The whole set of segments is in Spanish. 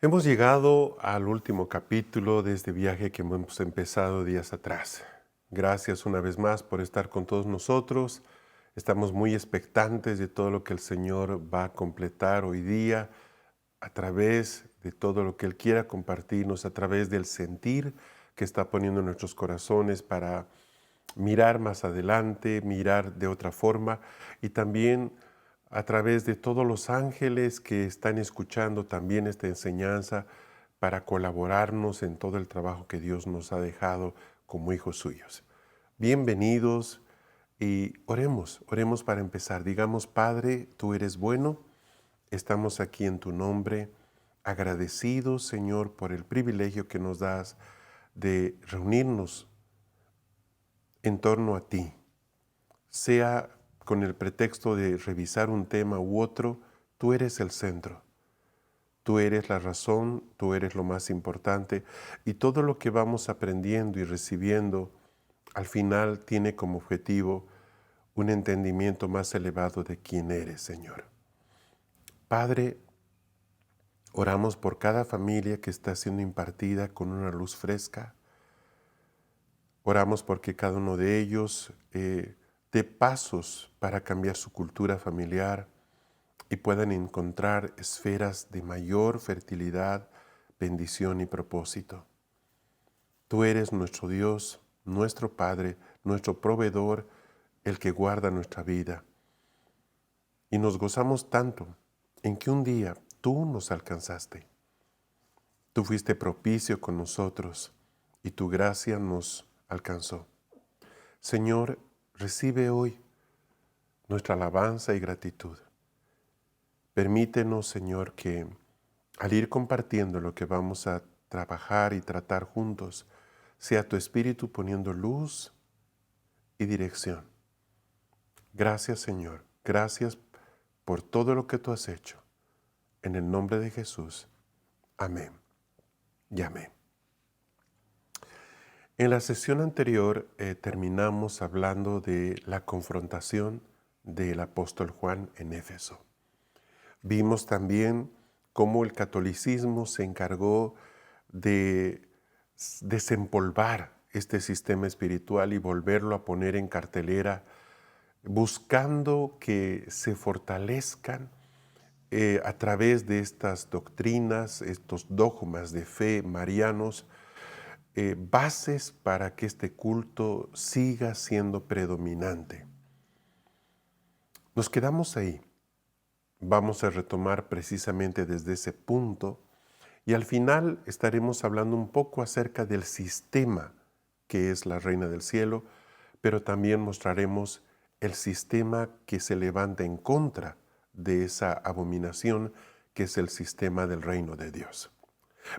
Hemos llegado al último capítulo de este viaje que hemos empezado días atrás. Gracias una vez más por estar con todos nosotros. Estamos muy expectantes de todo lo que el Señor va a completar hoy día a través de todo lo que Él quiera compartirnos, a través del sentir que está poniendo en nuestros corazones para mirar más adelante, mirar de otra forma y también a través de todos los ángeles que están escuchando también esta enseñanza para colaborarnos en todo el trabajo que Dios nos ha dejado como hijos suyos. Bienvenidos y oremos para empezar. Digamos, Padre, tú eres bueno, estamos aquí en tu nombre, agradecidos, Señor, por el privilegio que nos das de reunirnos en torno a ti, sea con el pretexto de revisar un tema u otro, tú eres el centro. Tú eres la razón, tú eres lo más importante y todo lo que vamos aprendiendo y recibiendo al final tiene como objetivo un entendimiento más elevado de quién eres, Señor. Padre, oramos por cada familia que está siendo impartida con una luz fresca. Oramos porque cada uno de ellos dé pasos para cambiar su cultura familiar y puedan encontrar esferas de mayor fertilidad, bendición y propósito. Tú eres nuestro Dios, nuestro Padre, nuestro proveedor, el que guarda nuestra vida. Y nos gozamos tanto en que un día tú nos alcanzaste. Tú fuiste propicio con nosotros y tu gracia nos alcanzó. Señor, recibe hoy nuestra alabanza y gratitud. Permítenos, Señor, que al ir compartiendo lo que vamos a trabajar y tratar juntos, sea tu Espíritu poniendo luz y dirección. Gracias, Señor. Gracias por todo lo que tú has hecho. En el nombre de Jesús. Amén y amén. En la sesión anterior terminamos hablando de la confrontación del apóstol Juan en Éfeso. Vimos también cómo el catolicismo se encargó de desempolvar este sistema espiritual y volverlo a poner en cartelera, buscando que se fortalezcan a través de estas doctrinas, estos dogmas de fe marianos, bases para que este culto siga siendo predominante. Nos quedamos ahí. Vamos a retomar precisamente desde ese punto y al final estaremos hablando un poco acerca del sistema que es la Reina del Cielo, pero también mostraremos el sistema que se levanta en contra de esa abominación que es el sistema del reino de Dios.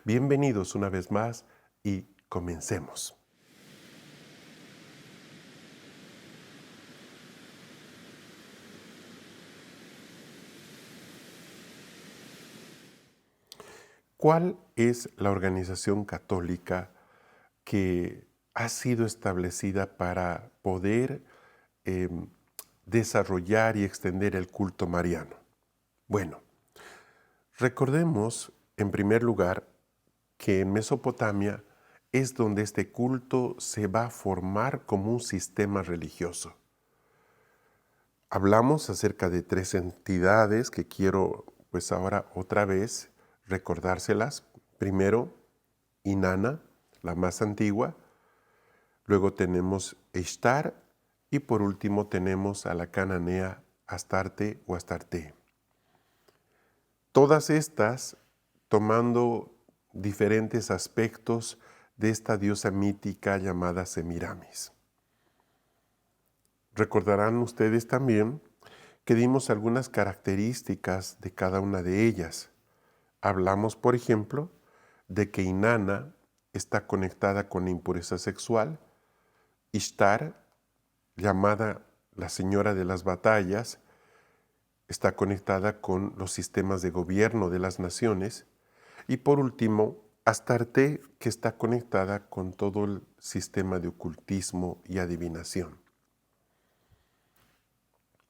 Bienvenidos una vez más y comencemos. ¿Cuál es la organización católica que ha sido establecida para poder desarrollar y extender el culto mariano? Bueno, recordemos en primer lugar que en Mesopotamia es donde este culto se va a formar como un sistema religioso. Hablamos acerca de tres entidades que quiero pues ahora otra vez recordárselas. Primero, Inanna, la más antigua. Luego tenemos Ishtar y por último tenemos a la cananea Astarte o Astarte. Todas estas tomando diferentes aspectos de esta diosa mítica llamada Semiramis. Recordarán ustedes también que dimos algunas características de cada una de ellas. Hablamos, por ejemplo, de que Inanna está conectada con la impureza sexual, Ishtar, llamada la señora de las batallas, está conectada con los sistemas de gobierno de las naciones, y por último, Astarte, que está conectada con todo el sistema de ocultismo y adivinación.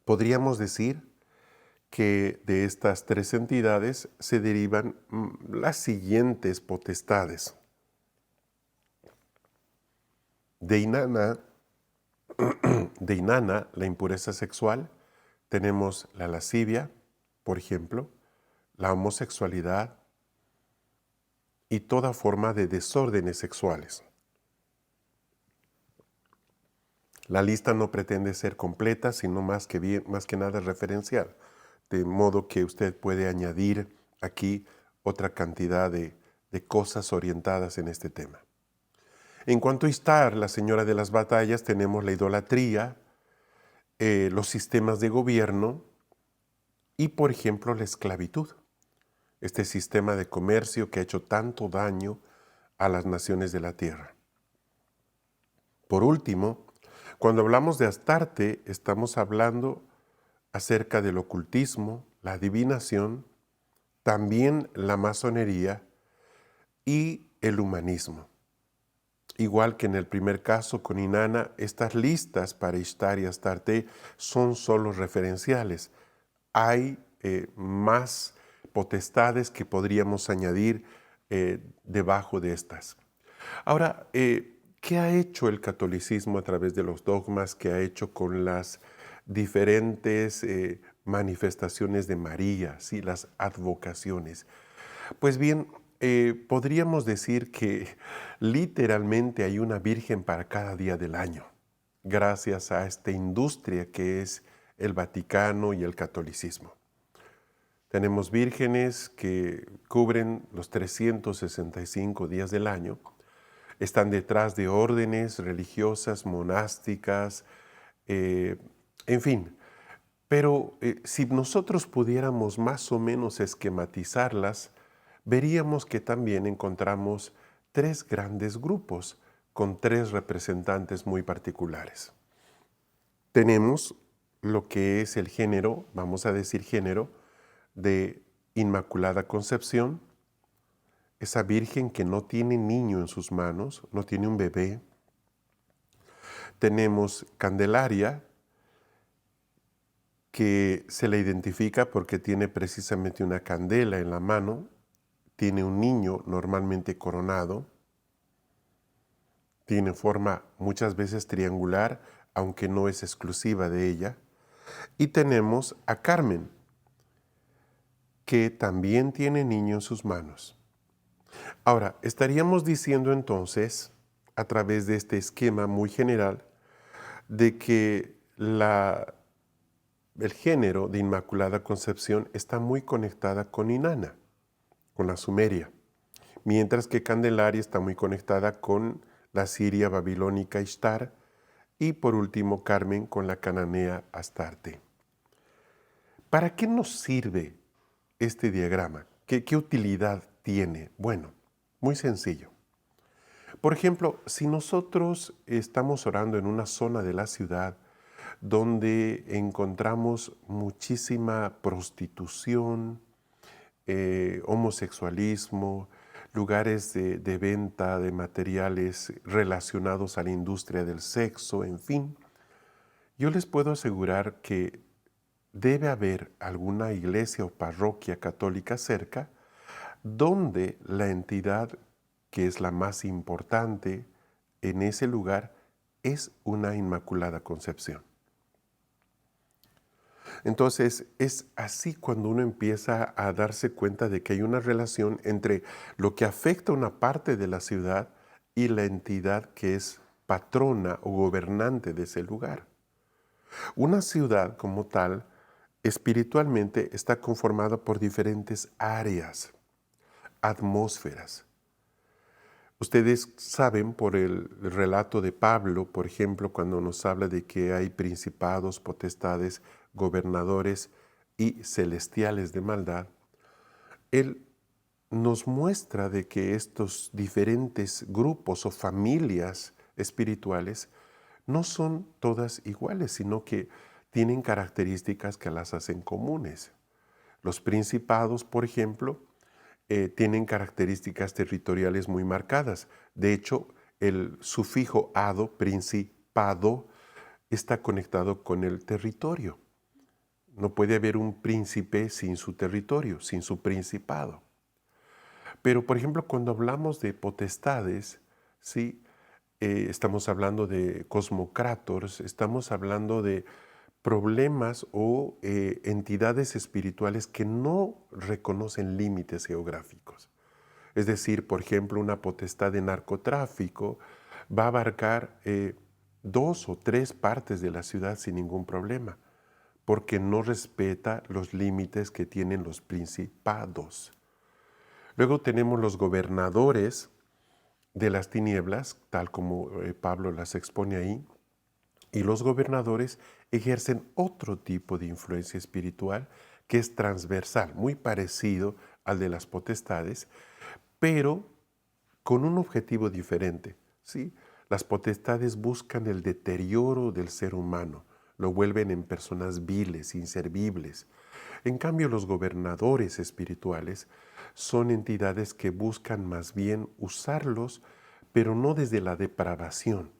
Podríamos decir que de estas tres entidades se derivan las siguientes potestades. De Inanna, la impureza sexual, tenemos la lascivia, por ejemplo, la homosexualidad y toda forma de desórdenes sexuales. La lista no pretende ser completa, sino más que nada referencial, de modo que usted puede añadir aquí otra cantidad de cosas orientadas en este tema. En cuanto a Ishtar, la señora de las batallas, tenemos la idolatría, los sistemas de gobierno y, por ejemplo, la esclavitud. Este sistema de comercio que ha hecho tanto daño a las naciones de la tierra. Por último, cuando hablamos de Astarte, estamos hablando acerca del ocultismo, la adivinación, también la masonería y el humanismo. Igual que en el primer caso con Inanna, estas listas para Ishtar y Astarte son solo referenciales. Hay más potestades que podríamos añadir debajo de estas. Ahora, ¿qué ha hecho el catolicismo a través de los dogmas? ¿Qué ha hecho con las diferentes manifestaciones de María, ¿sí? Las advocaciones? Pues bien, podríamos decir que literalmente hay una virgen para cada día del año, gracias a esta industria que es el Vaticano y el catolicismo. Tenemos vírgenes que cubren los 365 días del año, están detrás de órdenes religiosas, monásticas, en fin. Pero si nosotros pudiéramos más o menos esquematizarlas, veríamos que también encontramos tres grandes grupos con tres representantes muy particulares. Tenemos lo que es el género, vamos a decir género, de Inmaculada Concepción, esa virgen que no tiene niño en sus manos, no tiene un bebé. Tenemos Candelaria, que se le identifica porque tiene precisamente una candela en la mano, tiene un niño normalmente coronado, tiene forma muchas veces triangular, aunque no es exclusiva de ella. Y tenemos a Carmen, que también tiene niño en sus manos. Ahora, estaríamos diciendo entonces, a través de este esquema muy general, de que el género de Inmaculada Concepción está muy conectada con Inanna, con la Sumeria, mientras que Candelaria está muy conectada con la Siria babilónica Ishtar y por último Carmen con la cananea Astarte. ¿Para qué nos sirve este diagrama? ¿Qué utilidad tiene? Bueno, muy sencillo. Por ejemplo, si nosotros estamos orando en una zona de la ciudad donde encontramos muchísima prostitución, homosexualismo, lugares de venta de materiales relacionados a la industria del sexo, en fin, yo les puedo asegurar que debe haber alguna iglesia o parroquia católica cerca donde la entidad que es la más importante en ese lugar es una Inmaculada Concepción. Entonces, es así cuando uno empieza a darse cuenta de que hay una relación entre lo que afecta a una parte de la ciudad y la entidad que es patrona o gobernante de ese lugar. Una ciudad como tal, espiritualmente, está conformada por diferentes áreas, atmósferas. Ustedes saben por el relato de Pablo, por ejemplo, cuando nos habla de que hay principados, potestades, gobernadores y celestiales de maldad, él nos muestra de que estos diferentes grupos o familias espirituales no son todas iguales, sino que tienen características que las hacen comunes. Los principados, por ejemplo, tienen características territoriales muy marcadas. De hecho, el sufijo ado, principado, está conectado con el territorio. No puede haber un príncipe sin su territorio, sin su principado. Pero, por ejemplo, cuando hablamos de potestades, ¿sí? Estamos hablando de cosmocrators, estamos hablando de problemas o entidades espirituales que no reconocen límites geográficos. Es decir, por ejemplo, una potestad de narcotráfico va a abarcar 2 o 3 partes de la ciudad sin ningún problema, porque no respeta los límites que tienen los principados. Luego tenemos los gobernadores de las tinieblas, tal como Pablo las expone ahí, y los gobernadores ejercen otro tipo de influencia espiritual que es transversal, muy parecido al de las potestades, pero con un objetivo diferente, ¿sí? Las potestades buscan el deterioro del ser humano, lo vuelven en personas viles, inservibles. En cambio, los gobernadores espirituales son entidades que buscan más bien usarlos, pero no desde la depravación,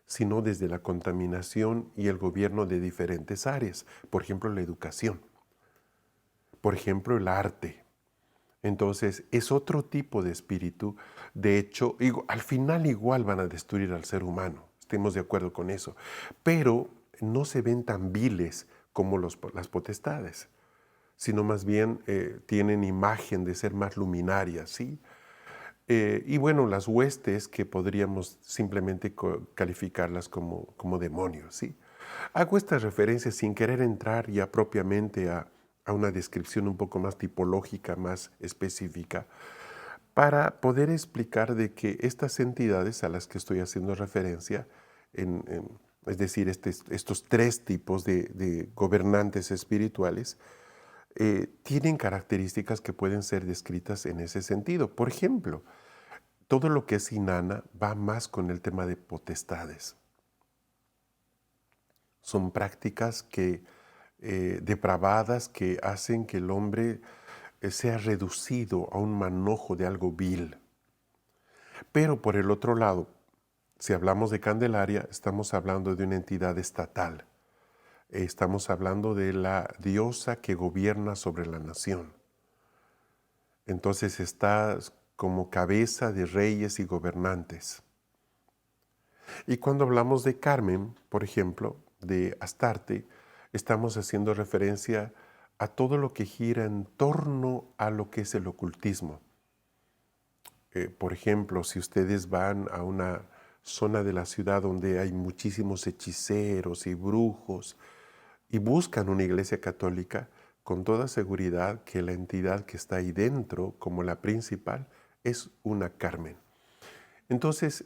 sino desde la contaminación y el gobierno de diferentes áreas. Por ejemplo, la educación. Por ejemplo, el arte. Entonces, es otro tipo de espíritu. De hecho, al final igual van a destruir al ser humano. Estemos de acuerdo con eso. Pero no se ven tan viles como las potestades, sino más bien tienen imagen de ser más luminarias, ¿sí? Y bueno, las huestes que podríamos simplemente calificarlas como demonios, ¿sí? Hago estas referencias sin querer entrar ya propiamente a una descripción un poco más tipológica, más específica, para poder explicar de que estas entidades a las que estoy haciendo referencia, es decir, estos 3 tipos de gobernantes espirituales, tienen características que pueden ser descritas en ese sentido. Por ejemplo, todo lo que es Inanna va más con el tema de potestades. Son prácticas depravadas que hacen que el hombre sea reducido a un manojo de algo vil. Pero por el otro lado, si hablamos de Candelaria, estamos hablando de una entidad estatal. Estamos hablando de la diosa que gobierna sobre la nación. Entonces está como cabeza de reyes y gobernantes. Y cuando hablamos de Carmen, por ejemplo, de Astarte, estamos haciendo referencia a todo lo que gira en torno a lo que es el ocultismo. Por ejemplo, si ustedes van a una zona de la ciudad donde hay muchísimos hechiceros y brujos y buscan una iglesia católica, con toda seguridad que la entidad que está ahí dentro, como la principal, es una Carmen. Entonces,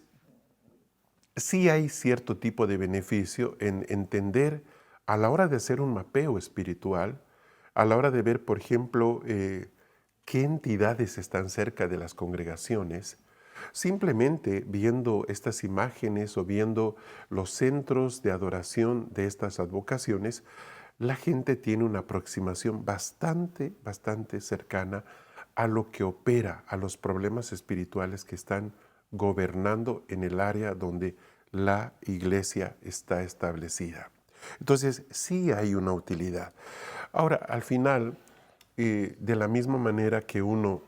sí hay cierto tipo de beneficio en entender a la hora de hacer un mapeo espiritual, a la hora de ver, por ejemplo, qué entidades están cerca de las congregaciones, simplemente viendo estas imágenes o viendo los centros de adoración de estas advocaciones, la gente tiene una aproximación bastante cercana a lo que opera, a los problemas espirituales que están gobernando en el área donde la iglesia está establecida. Entonces, sí hay una utilidad. Ahora, al final, de la misma manera que uno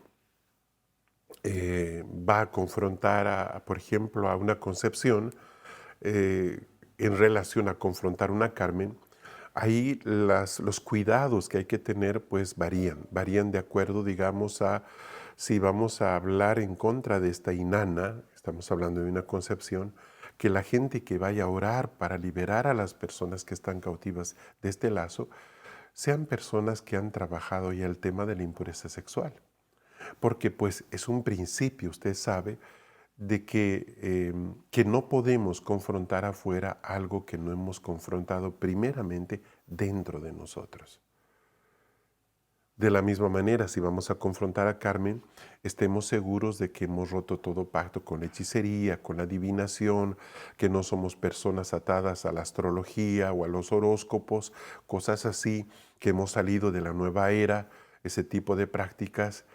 va a confrontar, por ejemplo, a una Concepción, en relación a confrontar una Carmen, ahí los cuidados que hay que tener pues varían de acuerdo, digamos, a si vamos a hablar en contra de esta Inanna, estamos hablando de una Concepción, que la gente que vaya a orar para liberar a las personas que están cautivas de este lazo, sean personas que han trabajado ya el tema de la impureza sexual. Porque pues es un principio, usted sabe, de que no podemos confrontar afuera algo que no hemos confrontado primeramente dentro de nosotros. De la misma manera, si vamos a confrontar a Carmen, estemos seguros de que hemos roto todo pacto con la hechicería, con la adivinación, que no somos personas atadas a la astrología o a los horóscopos, cosas así, que hemos salido de la nueva era, ese tipo de prácticas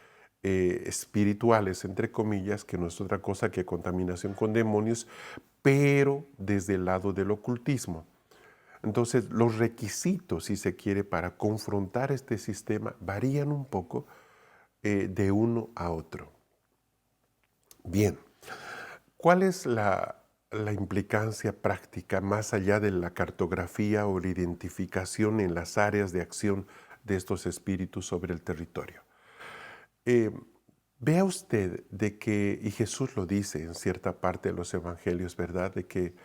espirituales, entre comillas, que no es otra cosa que contaminación con demonios, pero desde el lado del ocultismo. Entonces, los requisitos, si se quiere, para confrontar este sistema varían un poco de uno a otro. Bien, ¿cuál es la implicancia práctica más allá de la cartografía o la identificación en las áreas de acción de estos espíritus sobre el territorio? Vea usted de que, y Jesús lo dice en cierta parte de los evangelios, ¿verdad? De que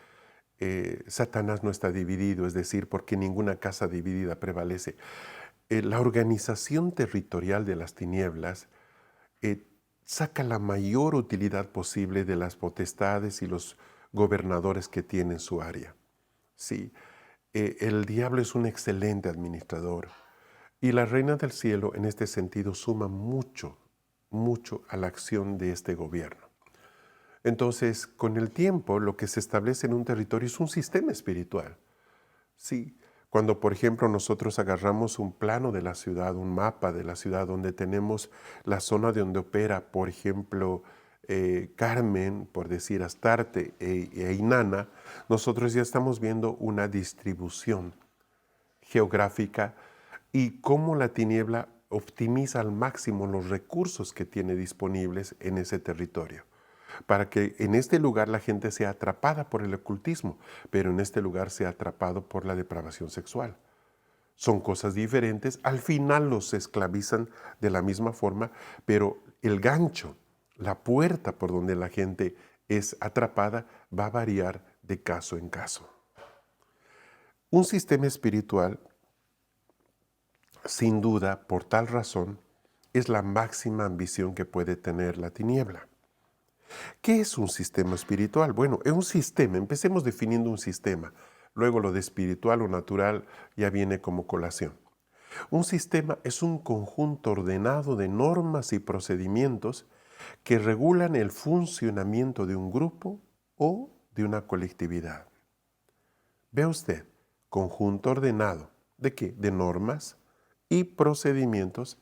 Satanás no está dividido, es decir, porque ninguna casa dividida prevalece. La organización territorial de las tinieblas eh, saca la mayor utilidad posible de las potestades y los gobernadores que tiene en su área. Sí, el diablo es un excelente administrador y la reina del cielo en este sentido suma mucho, mucho a la acción de este gobierno. Entonces, con el tiempo, lo que se establece en un territorio es un sistema espiritual. Sí, cuando por ejemplo nosotros agarramos un plano de la ciudad, un mapa de la ciudad donde tenemos la zona de donde opera, por ejemplo, Carmen, por decir Astarte e Inanna, nosotros ya estamos viendo una distribución geográfica y cómo la tiniebla optimiza al máximo los recursos que tiene disponibles en ese territorio, para que en este lugar la gente sea atrapada por el ocultismo, pero en este lugar sea atrapado por la depravación sexual. Son cosas diferentes, al final los esclavizan de la misma forma, pero el gancho, la puerta por donde la gente es atrapada va a variar de caso en caso. Un sistema espiritual, sin duda, por tal razón, es la máxima ambición que puede tener la tiniebla. ¿Qué es un sistema espiritual? Bueno, es un sistema, empecemos definiendo un sistema, luego lo de espiritual o natural ya viene como colación. Un sistema es un conjunto ordenado de normas y procedimientos que regulan el funcionamiento de un grupo o de una colectividad. Ve usted, conjunto ordenado, ¿de qué? De normas y procedimientos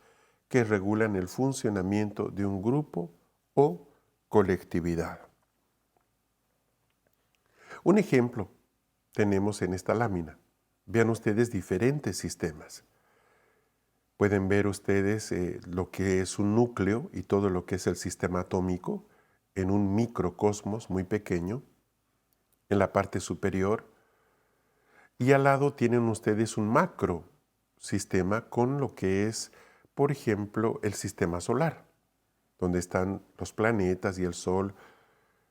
que regulan el funcionamiento de un grupo o colectividad. Un ejemplo tenemos en esta lámina. Vean ustedes diferentes sistemas. Pueden ver ustedes lo que es un núcleo y todo lo que es el sistema atómico en un microcosmos muy pequeño, en la parte superior. Y al lado tienen ustedes un macro sistema con lo que es, por ejemplo, el sistema solar, donde están los planetas y el Sol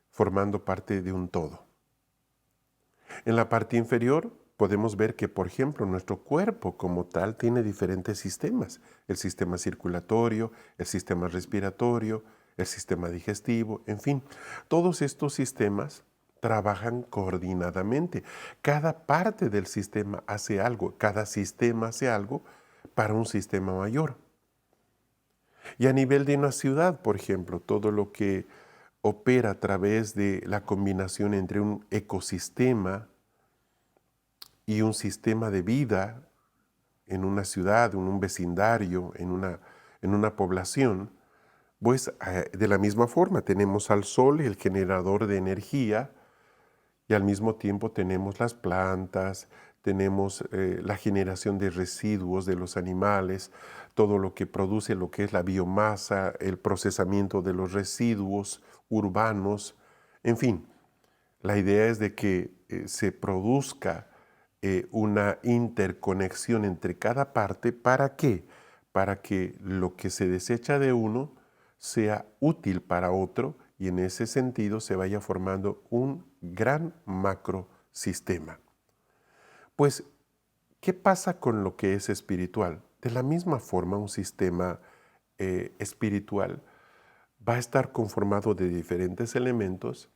formando parte de un todo. En la parte inferior podemos ver que, por ejemplo, nuestro cuerpo como tal tiene diferentes sistemas. El sistema circulatorio, el sistema respiratorio, el sistema digestivo, en fin. Todos estos sistemas trabajan coordinadamente. Cada parte del sistema hace algo, cada sistema hace algo para un sistema mayor. Y a nivel de una ciudad, por ejemplo, todo lo que opera a través de la combinación entre un ecosistema y un sistema de vida en una ciudad, en un vecindario, en una población, pues de la misma forma tenemos al sol, el generador de energía, y al mismo tiempo tenemos las plantas, tenemos la generación de residuos de los animales, todo lo que produce lo que es la biomasa, el procesamiento de los residuos urbanos, en fin. La idea es de que se produzca una interconexión entre cada parte. ¿Para qué? Para que lo que se desecha de uno sea útil para otro y en ese sentido se vaya formando un gran macrosistema. Pues, ¿qué pasa con lo que es espiritual? De la misma forma, un sistema espiritual va a estar conformado de diferentes elementos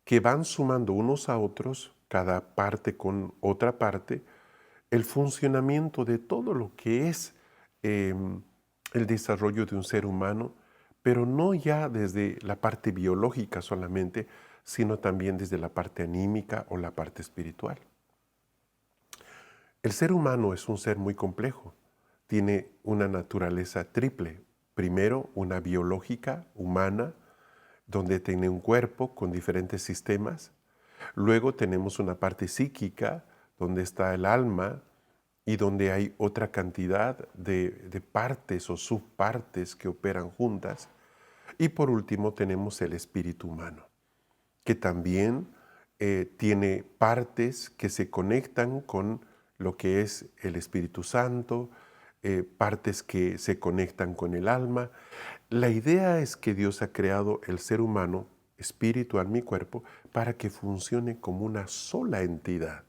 que van sumando unos a otros, cada parte con otra parte, el funcionamiento de todo lo que es el desarrollo de un ser humano, pero no ya desde la parte biológica solamente, sino también desde la parte anímica o la parte espiritual. El ser humano es un ser muy complejo, tiene una naturaleza triple. Primero, una biológica, humana, donde tiene un cuerpo con diferentes sistemas. Luego tenemos una parte psíquica, donde está el alma y donde hay otra cantidad de partes o subpartes que operan juntas. Y por último tenemos el espíritu humano, que también tiene partes que se conectan con lo que es el Espíritu Santo, partes que se conectan con el alma. La idea es que Dios ha creado el ser humano, espíritu, alma y cuerpo, para que funcione como una sola entidad.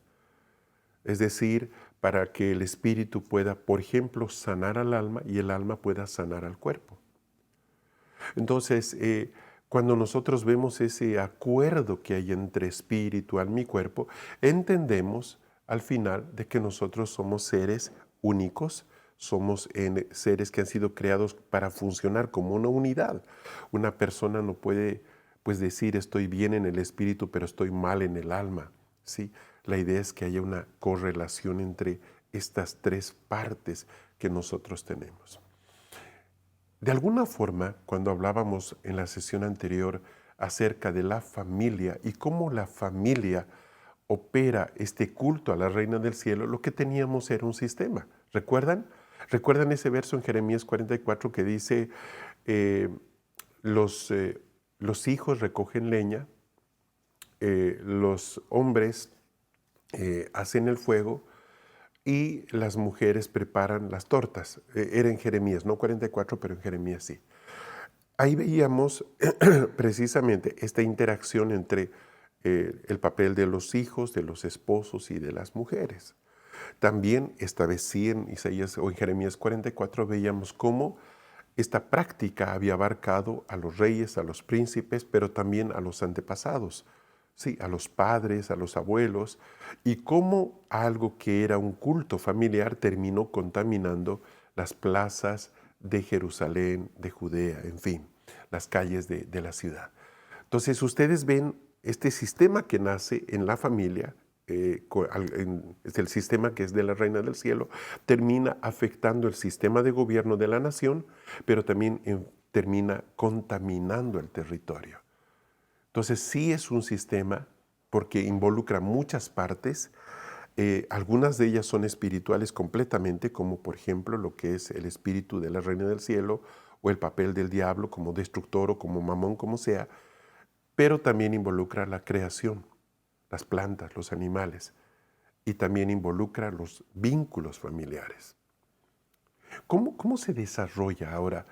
Es decir, para que el espíritu pueda, por ejemplo, sanar al alma y el alma pueda sanar al cuerpo. Entonces, cuando nosotros vemos ese acuerdo que hay entre espíritu, alma y cuerpo, entendemos al final de que nosotros somos seres únicos, somos seres que han sido creados para funcionar como una unidad. Una persona no puede pues decir estoy bien en el espíritu pero estoy mal en el alma, ¿sí? La idea es que haya una correlación entre estas tres partes que nosotros tenemos. De alguna forma, cuando hablábamos en la sesión anterior acerca de la familia y cómo la familia opera este culto a la Reina del Cielo, lo que teníamos era un sistema. ¿Recuerdan? ¿Recuerdan ese verso en Jeremías 44 que dice, eh, los hijos recogen leña, los hombres hacen el fuego y las mujeres preparan las tortas? Era en Jeremías, no 44, pero en Jeremías sí. Ahí veíamos precisamente esta interacción entre el papel de los hijos, de los esposos y de las mujeres. También esta vez sí en Isaías o en Jeremías 44 veíamos cómo esta práctica había abarcado a los reyes, a los príncipes, pero también a los antepasados, sí, a los padres, a los abuelos, y cómo algo que era un culto familiar terminó contaminando las plazas de Jerusalén, de Judea, en fin, las calles de la ciudad. Entonces ustedes ven este sistema que nace en la familia, es el sistema que es de la Reina del Cielo, termina afectando el sistema de gobierno de la nación, pero también termina contaminando el territorio. Entonces sí es un sistema porque involucra muchas partes, algunas de ellas son espirituales completamente, como por ejemplo lo que es el espíritu de la Reina del Cielo o el papel del diablo como destructor o como mamón, como sea, pero también involucra la creación, las plantas, los animales, y también involucra los vínculos familiares. ¿Cómo se desarrolla ahora,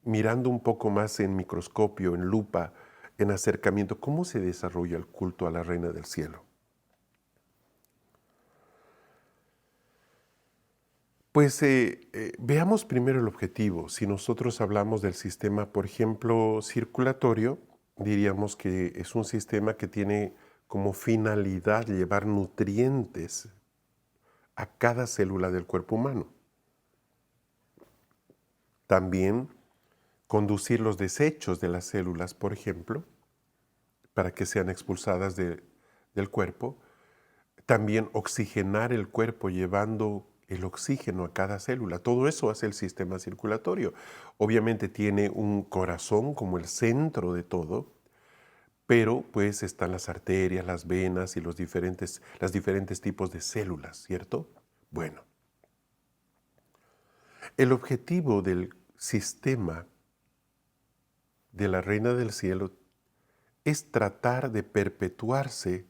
mirando un poco más en microscopio, en lupa, en acercamiento, cómo se desarrolla el culto a la Reina del Cielo? Pues veamos primero el objetivo. Si nosotros hablamos del sistema, por ejemplo, circulatorio, diríamos que es un sistema que tiene como finalidad llevar nutrientes a cada célula del cuerpo humano. También conducir los desechos de las células, por ejemplo, para que sean expulsadas del cuerpo. También oxigenar el cuerpo llevando el oxígeno a cada célula. Todo eso hace el sistema circulatorio. Obviamente tiene un corazón como el centro de todo, pero pues están las arterias, las venas y los diferentes tipos de células, ¿cierto? Bueno, el objetivo del sistema de la Reina del Cielo es tratar de perpetuarse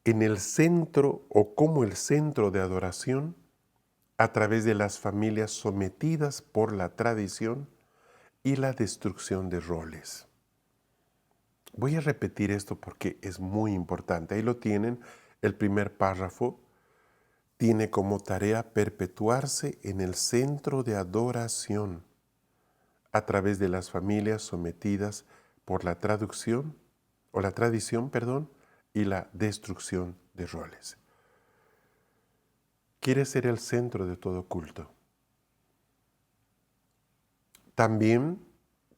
en el centro o como el centro de adoración a través de las familias sometidas por la tradición y la destrucción de roles. Voy a repetir esto porque es muy importante. Ahí lo tienen, el primer párrafo tiene como tarea perpetuarse en el centro de adoración a través de las familias sometidas por la tradición y la destrucción de roles. Quiere ser el centro de todo culto. También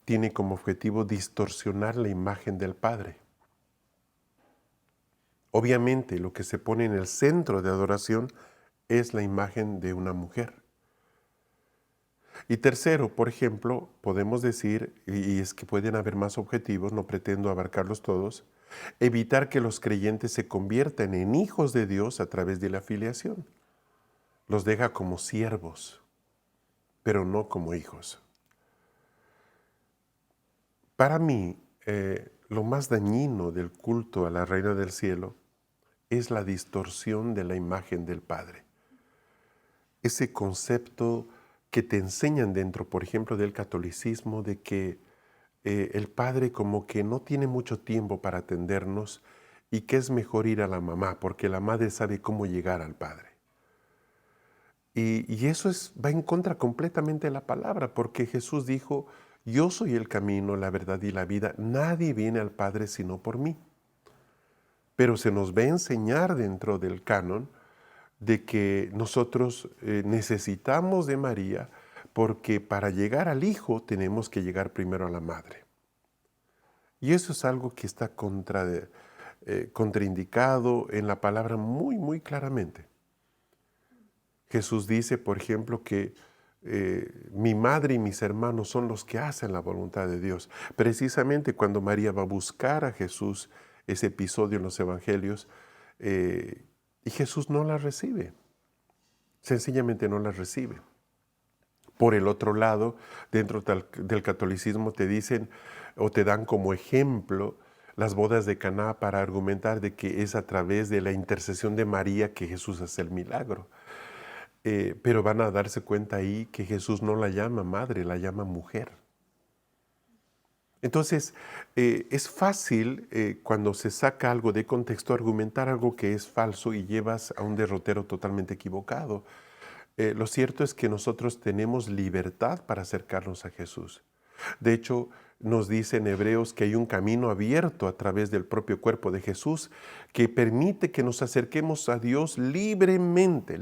tiene como objetivo distorsionar la imagen del Padre. Obviamente lo que se pone en el centro de adoración es la imagen de una mujer. Y tercero, por ejemplo, podemos decir, y es que pueden haber más objetivos, no pretendo abarcarlos todos, Evitar que los creyentes se conviertan en hijos de Dios a través de la filiación. Los deja como siervos, pero no como hijos. Para mí, lo más dañino del culto a la Reina del Cielo es la distorsión de la imagen del Padre. Ese concepto que te enseñan dentro, por ejemplo, del catolicismo, de que el Padre como que no tiene mucho tiempo para atendernos y que es mejor ir a la mamá, porque la madre sabe cómo llegar al Padre. Y eso va en contra completamente de la palabra, porque Jesús dijo, yo soy el camino, la verdad y la vida, nadie viene al Padre sino por mí. Pero se nos va a enseñar dentro del canon de que nosotros necesitamos de María, porque para llegar al Hijo tenemos que llegar primero a la Madre. Y eso es algo que está contraindicado en la palabra muy, muy claramente. Jesús dice, por ejemplo, que mi madre y mis hermanos son los que hacen la voluntad de Dios. Precisamente cuando María va a buscar a Jesús, ese episodio en los evangelios, y Jesús no la recibe. Sencillamente no la recibe. Por el otro lado, dentro del catolicismo te dicen o te dan como ejemplo las bodas de Caná para argumentar de que es a través de la intercesión de María que Jesús hace el milagro. Pero van a darse cuenta ahí que Jesús no la llama madre, la llama mujer. Entonces, es fácil cuando se saca algo de contexto argumentar algo que es falso y llevas a un derrotero totalmente equivocado. Lo cierto es que nosotros tenemos libertad para acercarnos a Jesús. De hecho, nos dice en Hebreos que hay un camino abierto a través del propio cuerpo de Jesús que permite que nos acerquemos a Dios libremente,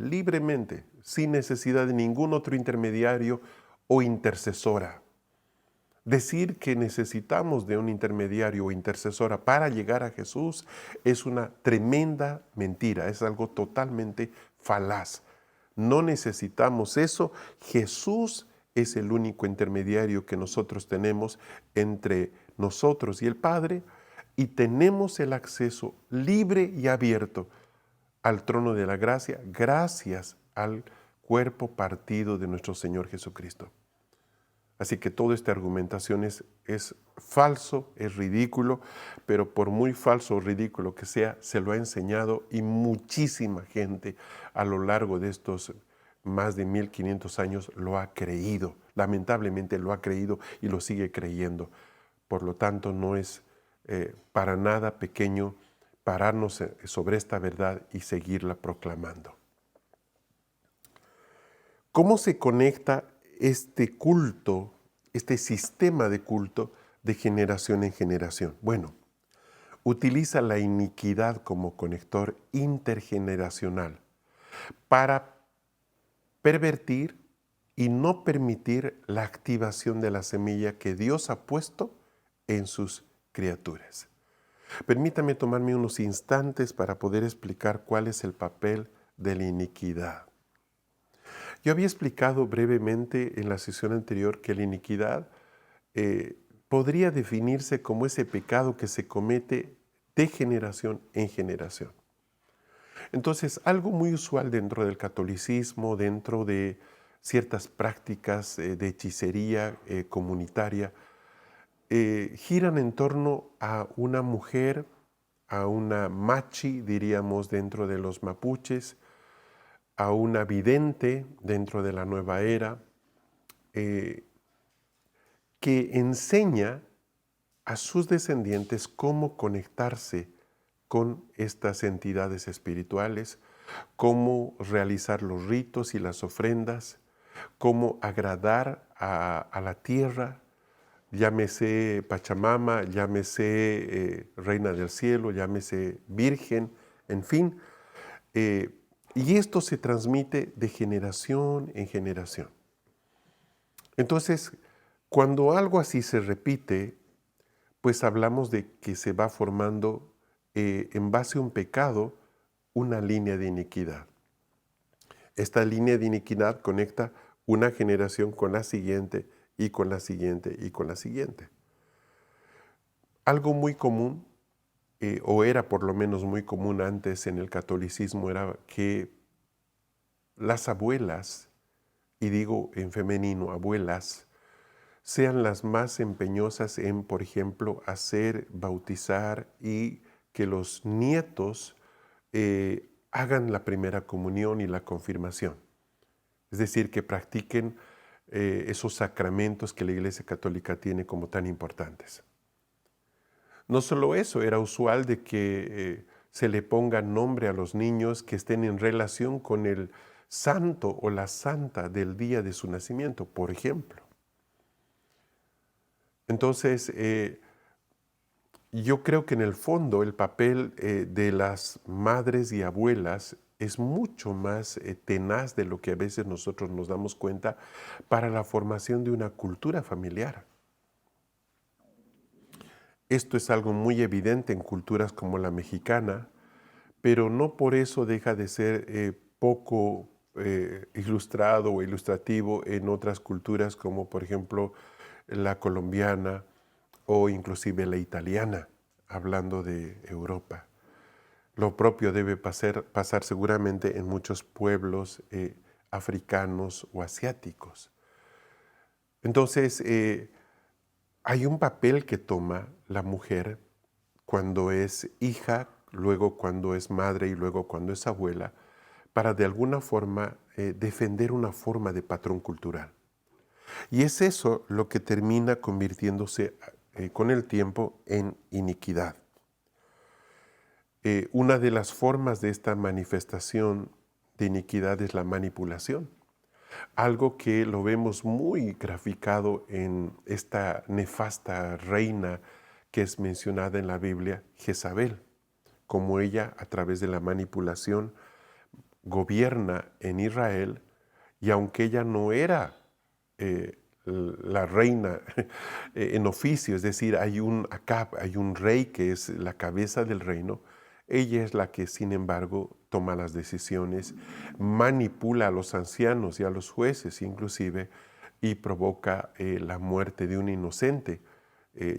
sin necesidad de ningún otro intermediario o intercesora. Decir que necesitamos de un intermediario o intercesora para llegar a Jesús es una tremenda mentira, es algo totalmente falaz. No necesitamos eso. Jesús es el único intermediario que nosotros tenemos entre nosotros y el Padre y tenemos el acceso libre y abierto al trono de la gracia gracias al cuerpo partido de nuestro Señor Jesucristo. Así que toda esta argumentación es falso, es ridículo, pero por muy falso o ridículo que sea, se lo ha enseñado y muchísima gente a lo largo de estos más de 1500 años lo ha creído. Lamentablemente lo ha creído y lo sigue creyendo. Por lo tanto, no es para nada pequeño pararnos sobre esta verdad y seguirla proclamando. ¿Cómo se conecta este culto, este sistema de culto de generación en generación? Bueno, utiliza la iniquidad como conector intergeneracional para pervertir y no permitir la activación de la semilla que Dios ha puesto en sus criaturas. Permítame tomarme unos instantes para poder explicar cuál es el papel de la iniquidad. Yo había explicado brevemente en la sesión anterior que la iniquidad podría definirse como ese pecado que se comete de generación en generación. Entonces, algo muy usual dentro del catolicismo, dentro de ciertas prácticas de hechicería comunitaria, giran en torno a una mujer, a una machi, diríamos, dentro de los mapuches, a una vidente dentro de la nueva era, que enseña a sus descendientes cómo conectarse con estas entidades espirituales, cómo realizar los ritos y las ofrendas, cómo agradar a la tierra, llámese Pachamama, llámese Reina del Cielo, llámese Virgen, en fin. Y esto se transmite de generación en generación. Entonces, cuando algo así se repite, pues hablamos de que se va formando en base a un pecado una línea de iniquidad. Esta línea de iniquidad conecta una generación con la siguiente y con la siguiente y con la siguiente. Algo muy común o era por lo menos muy común antes en el catolicismo, era que las abuelas, y digo en femenino, abuelas, sean las más empeñosas en, por ejemplo, hacer, bautizar y que los nietos hagan la primera comunión y la confirmación. Es decir, que practiquen esos sacramentos que la Iglesia Católica tiene como tan importantes. No solo eso, era usual de que se le ponga nombre a los niños que estén en relación con el santo o la santa del día de su nacimiento, por ejemplo. Entonces, yo creo que en el fondo el papel de las madres y abuelas es mucho más tenaz de lo que a veces nosotros nos damos cuenta para la formación de una cultura familiar. Esto es algo muy evidente en culturas como la mexicana, pero no por eso deja de ser poco ilustrado o ilustrativo en otras culturas como por ejemplo la colombiana o inclusive la italiana, hablando de Europa. Lo propio debe pasar seguramente en muchos pueblos africanos o asiáticos. Entonces, hay un papel que toma la mujer cuando es hija, luego cuando es madre y luego cuando es abuela, para de alguna forma defender una forma de patrón cultural. Y es eso lo que termina convirtiéndose con el tiempo en iniquidad. Una de las formas de esta manifestación de iniquidad es la manipulación. Algo que lo vemos muy graficado en esta nefasta reina que es mencionada en la Biblia, Jezabel, como ella a través de la manipulación gobierna en Israel, y aunque ella no era la reina en oficio, es decir, hay un Acab, hay un rey que es la cabeza del reino, ella es la que sin embargo toma las decisiones, manipula a los ancianos y a los jueces inclusive, y provoca la muerte de un inocente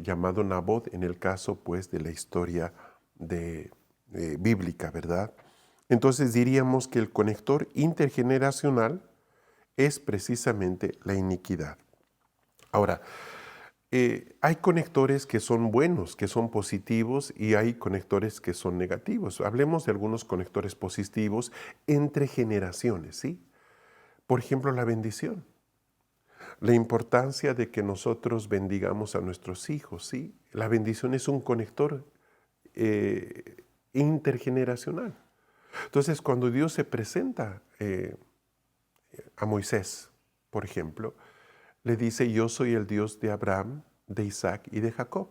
llamado Nabot, en el caso pues de la historia bíblica, ¿verdad? Entonces diríamos que el conector intergeneracional es precisamente la iniquidad. Ahora, hay conectores que son buenos, que son positivos, y hay conectores que son negativos. Hablemos de algunos conectores positivos entre generaciones, ¿sí? Por ejemplo, la bendición. La importancia de que nosotros bendigamos a nuestros hijos, ¿sí? La bendición es un conector intergeneracional. Entonces, cuando Dios se presenta a Moisés, por ejemplo, le dice: yo soy el Dios de Abraham, de Isaac y de Jacob.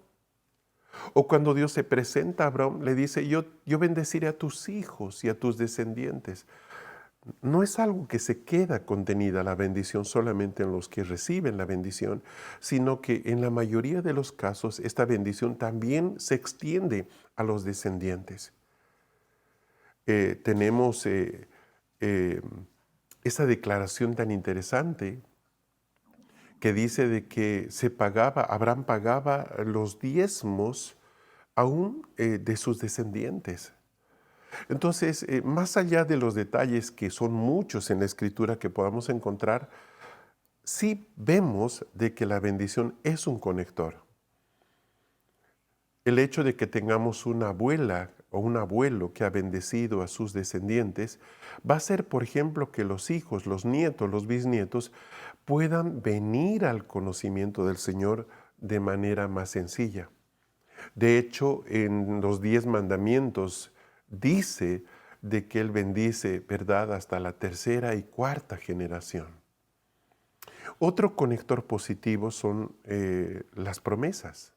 O cuando Dios se presenta a Abraham, le dice: yo bendeciré a tus hijos y a tus descendientes. No es algo que se queda contenida la bendición solamente en los que reciben la bendición, sino que en la mayoría de los casos esta bendición también se extiende a los descendientes. Tenemos esa declaración tan interesante que dice de que Abraham pagaba los diezmos aún de sus descendientes. Entonces, más allá de los detalles que son muchos en la Escritura que podamos encontrar, sí vemos de que la bendición es un conector. El hecho de que tengamos una abuela o un abuelo que ha bendecido a sus descendientes va a hacer, por ejemplo, que los hijos, los nietos, los bisnietos puedan venir al conocimiento del Señor de manera más sencilla. De hecho, en los 10 mandamientos dice de que Él bendice, ¿verdad?, hasta la tercera y cuarta generación. Otro conector positivo son las promesas.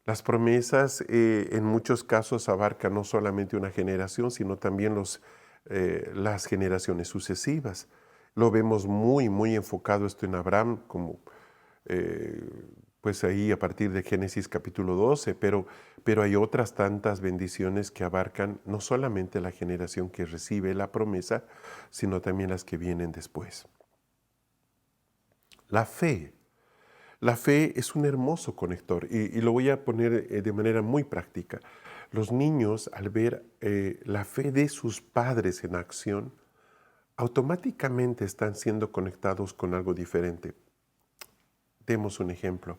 Las promesas en muchos casos abarcan no solamente una generación, sino también las generaciones sucesivas. Lo vemos muy, muy enfocado esto en Abraham, como pues ahí a partir de Génesis capítulo 12, pero hay otras tantas bendiciones que abarcan no solamente la generación que recibe la promesa, sino también las que vienen después. La fe. La fe es un hermoso conector y lo voy a poner de manera muy práctica. Los niños, al ver la fe de sus padres en acción, automáticamente están siendo conectados con algo diferente. Demos un ejemplo.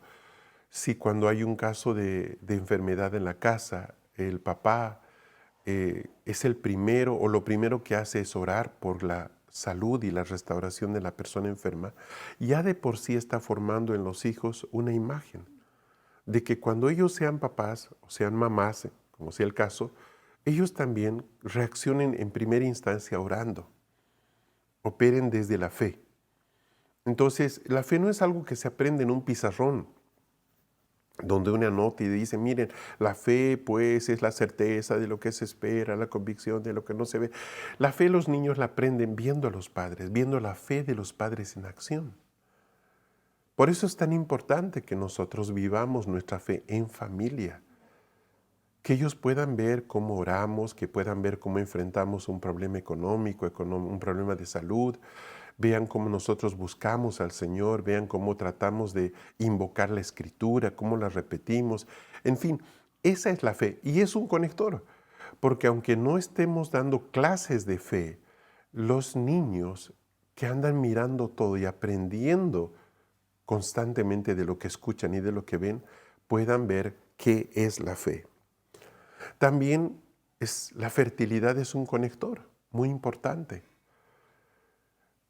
Si cuando hay un caso de enfermedad en la casa, el papá es el primero o lo primero que hace es orar por la salud y la restauración de la persona enferma, ya de por sí está formando en los hijos una imagen de que cuando ellos sean papás o sean mamás, como sea el caso, ellos también reaccionen en primera instancia orando, operen desde la fe. Entonces, la fe no es algo que se aprende en un pizarrón, donde una nota y dice, miren, la fe pues es la certeza de lo que se espera, la convicción de lo que no se ve. La fe los niños la aprenden viendo a los padres, viendo la fe de los padres en acción. Por eso es tan importante que nosotros vivamos nuestra fe en familia, que ellos puedan ver cómo oramos, que puedan ver cómo enfrentamos un problema económico, un problema de salud, vean cómo nosotros buscamos al Señor, vean cómo tratamos de invocar la Escritura, cómo la repetimos. En fin, esa es la fe y es un conector, porque aunque no estemos dando clases de fe, los niños que andan mirando todo y aprendiendo constantemente de lo que escuchan y de lo que ven, puedan ver qué es la fe. También la fertilidad es un conector muy importante.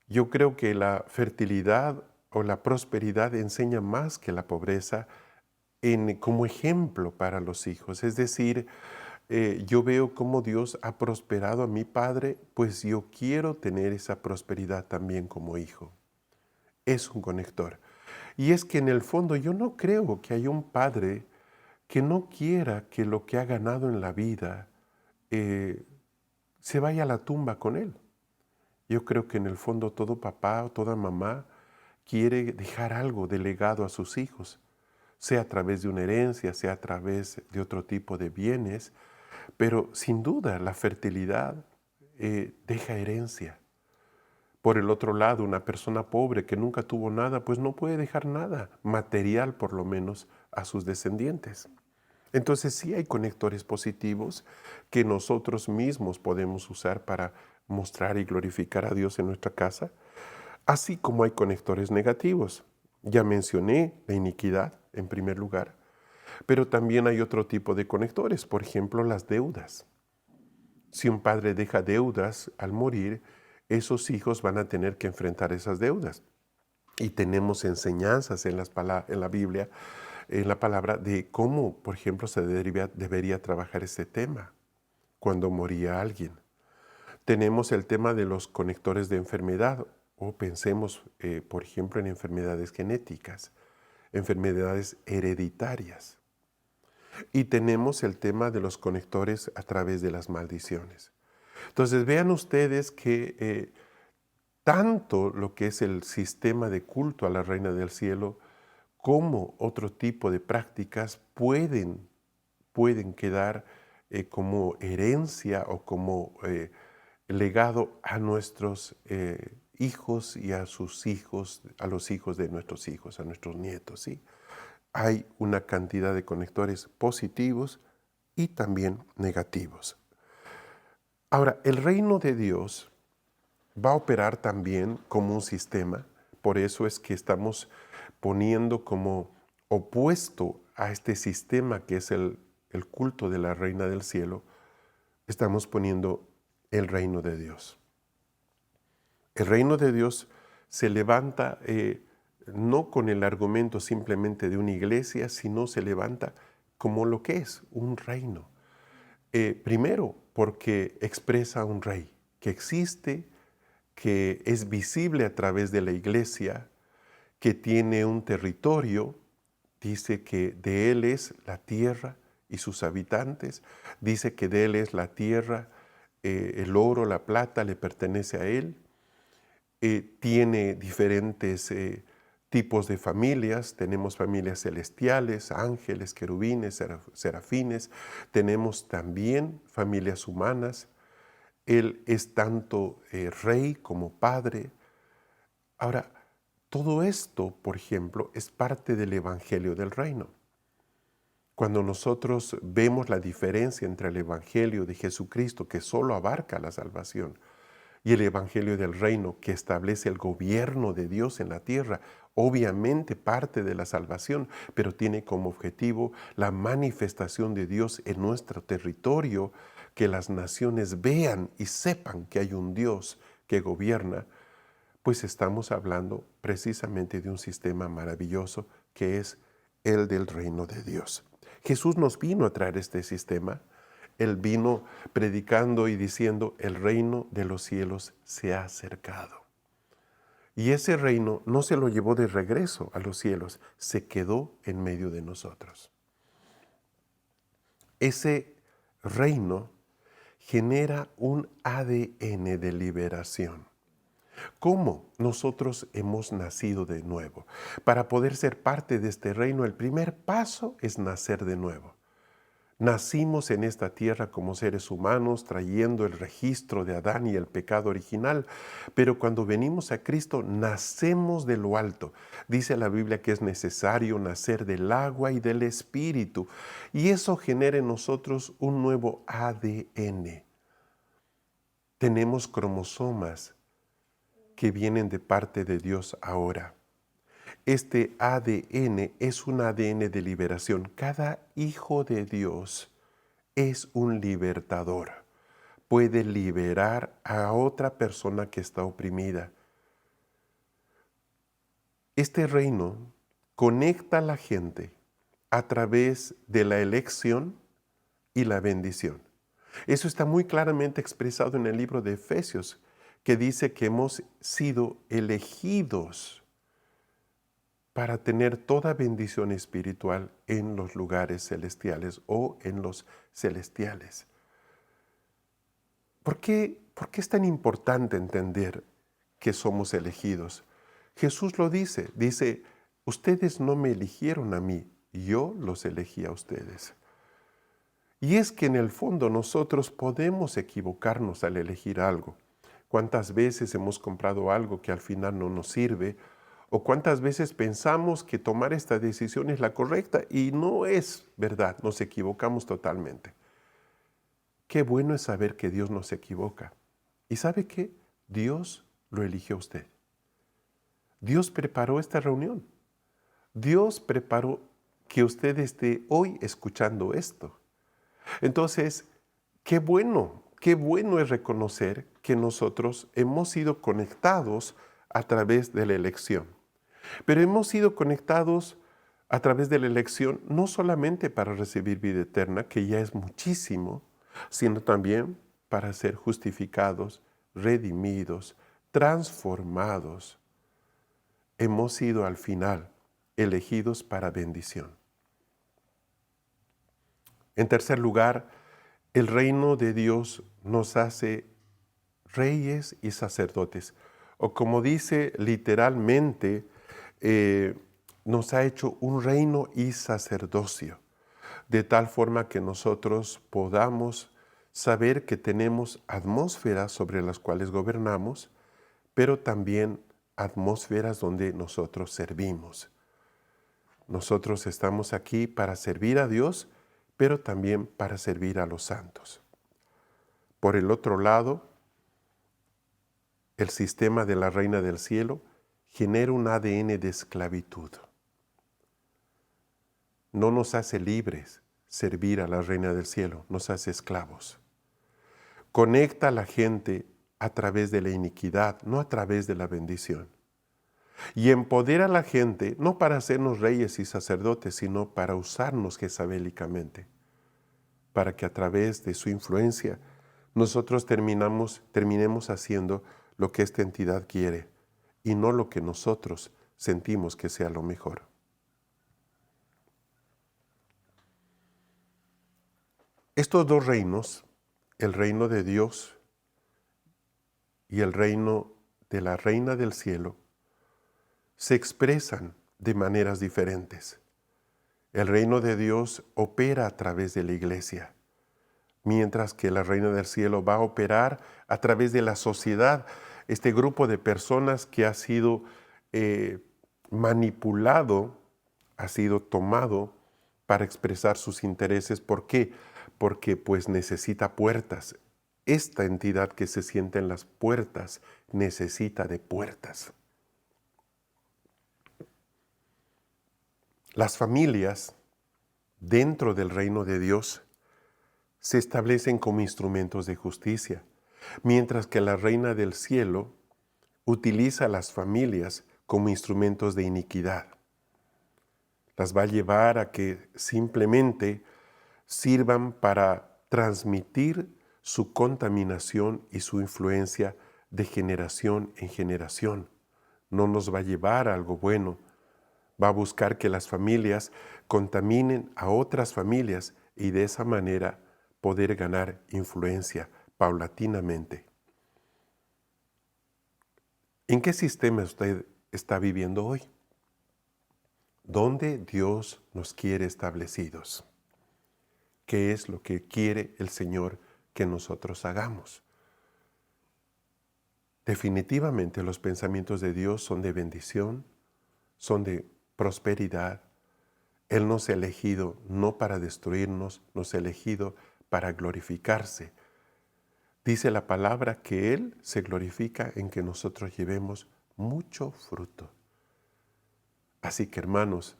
Yo creo que la fertilidad o la prosperidad enseña más que la pobreza como ejemplo para los hijos. Es decir, yo veo cómo Dios ha prosperado a mi padre, pues yo quiero tener esa prosperidad también como hijo. Es un conector. Y es que en el fondo yo no creo que haya un padre que no quiera que lo que ha ganado en la vida se vaya a la tumba con él. Yo creo que en el fondo todo papá o toda mamá quiere dejar algo de legado a sus hijos, sea a través de una herencia, sea a través de otro tipo de bienes, pero sin duda la fertilidad deja herencia. Por el otro lado, una persona pobre que nunca tuvo nada, pues no puede dejar nada, material por lo menos, a sus descendientes. Entonces sí hay conectores positivos que nosotros mismos podemos usar para mostrar y glorificar a Dios en nuestra casa, así como hay conectores negativos. Ya mencioné la iniquidad en primer lugar, pero también hay otro tipo de conectores, por ejemplo las deudas. Si un padre deja deudas al morir, esos hijos van a tener que enfrentar esas deudas. Y tenemos enseñanzas en la Biblia, en la palabra, de cómo, por ejemplo, se debería trabajar este tema cuando moría alguien. Tenemos el tema de los conectores de enfermedad, o pensemos, por ejemplo, en enfermedades genéticas, enfermedades hereditarias. Y tenemos el tema de los conectores a través de las maldiciones. Entonces vean ustedes que tanto lo que es el sistema de culto a la Reina del Cielo como otro tipo de prácticas pueden quedar como herencia o como legado a nuestros hijos y a sus hijos, a los hijos de nuestros hijos, a nuestros nietos, ¿sí? Hay una cantidad de conectores positivos y también negativos. Ahora, el reino de Dios va a operar también como un sistema, por eso es que estamos poniendo como opuesto a este sistema que es el culto de la Reina del Cielo, estamos poniendo el reino de Dios. El reino de Dios se levanta no con el argumento simplemente de una iglesia, sino se levanta como lo que es, un reino. Primero, porque expresa un rey que existe, que es visible a través de la iglesia, que tiene un territorio, dice que de él es la tierra y sus habitantes, dice que de él es la tierra, el oro, la plata le pertenece a él, tiene diferentes tipos de familias, tenemos familias celestiales, ángeles, querubines, serafines, tenemos también familias humanas, él es tanto rey como padre. Ahora, Todo esto, por ejemplo, es parte del Evangelio del Reino. Cuando nosotros vemos la diferencia entre el Evangelio de Jesucristo, que solo abarca la salvación, y el Evangelio del Reino, que establece el gobierno de Dios en la tierra, obviamente parte de la salvación, pero tiene como objetivo la manifestación de Dios en nuestro territorio, que las naciones vean y sepan que hay un Dios que gobierna, pues estamos hablando precisamente de un sistema maravilloso que es el del reino de Dios. Jesús nos vino a traer este sistema. Él vino predicando y diciendo, el reino de los cielos se ha acercado. Y ese reino no se lo llevó de regreso a los cielos, se quedó en medio de nosotros. Ese reino genera un ADN de liberación. ¿Cómo nosotros hemos nacido de nuevo? Para poder ser parte de este reino, el primer paso es nacer de nuevo. Nacimos en esta tierra como seres humanos, trayendo el registro de Adán y el pecado original, pero cuando venimos a Cristo, nacemos de lo alto. Dice la Biblia que es necesario nacer del agua y del Espíritu, y eso genera en nosotros un nuevo ADN. Tenemos cromosomas que vienen de parte de Dios ahora. Este ADN es un ADN de liberación. Cada hijo de Dios es un libertador. Puede liberar a otra persona que está oprimida. Este reino conecta a la gente a través de la elección y la bendición. Eso está muy claramente expresado en el libro de Efesios, que dice que hemos sido elegidos para tener toda bendición espiritual en los lugares celestiales o en los celestiales. ¿Por qué es tan importante entender que somos elegidos? Jesús lo dice, ustedes no me eligieron a mí, yo los elegí a ustedes. Y es que en el fondo nosotros podemos equivocarnos al elegir algo. ¿Cuántas veces hemos comprado algo que al final no nos sirve? ¿O cuántas veces pensamos que tomar esta decisión es la correcta y no es verdad? Nos equivocamos totalmente. Qué bueno es saber que Dios no se equivoca. ¿Y sabe qué? Dios lo eligió a usted. Dios preparó esta reunión. Dios preparó que usted esté hoy escuchando esto. Entonces, qué bueno es reconocer que nosotros hemos sido conectados a través de la elección. Pero hemos sido conectados a través de la elección no solamente para recibir vida eterna, que ya es muchísimo, sino también para ser justificados, redimidos, transformados. Hemos sido al final elegidos para bendición. En tercer lugar, el reino de Dios nos hace reyes y sacerdotes. O como dice literalmente, nos ha hecho un reino y sacerdocio, de tal forma que nosotros podamos saber que tenemos atmósferas sobre las cuales gobernamos, pero también atmósferas donde nosotros servimos. Nosotros estamos aquí para servir a Dios, pero también para servir a los santos. Por el otro lado, el sistema de la Reina del Cielo genera un ADN de esclavitud. No nos hace libres servir a la Reina del Cielo, nos hace esclavos. Conecta a la gente a través de la iniquidad, no a través de la bendición. Y empodera a la gente no para hacernos reyes y sacerdotes, sino para usarnos jezabélicamente, para que a través de su influencia nosotros terminemos haciendo lo que esta entidad quiere y no lo que nosotros sentimos que sea lo mejor. Estos dos reinos, el reino de Dios y el reino de la Reina del Cielo, se expresan de maneras diferentes. El reino de Dios opera a través de la iglesia, mientras que la Reina del Cielo va a operar a través de la sociedad, este grupo de personas que ha sido manipulado, ha sido tomado para expresar sus intereses. ¿Por qué? Porque pues necesita puertas. Esta entidad que se siente en las puertas necesita de puertas. Las familias dentro del reino de Dios se establecen como instrumentos de justicia, mientras que la reina del cielo utiliza a las familias como instrumentos de iniquidad. Las va a llevar a que simplemente sirvan para transmitir su contaminación y su influencia de generación en generación. No nos va a llevar a algo bueno. Va a buscar que las familias contaminen a otras familias y de esa manera poder ganar influencia paulatinamente. ¿En qué sistema usted está viviendo hoy? ¿Dónde Dios nos quiere establecidos? ¿Qué es lo que quiere el Señor que nosotros hagamos? Definitivamente los pensamientos de Dios son de bendición, son de prosperidad. Él nos ha elegido no para destruirnos, nos ha elegido para glorificarse. Dice la palabra que Él se glorifica en que nosotros llevemos mucho fruto. Así que, hermanos,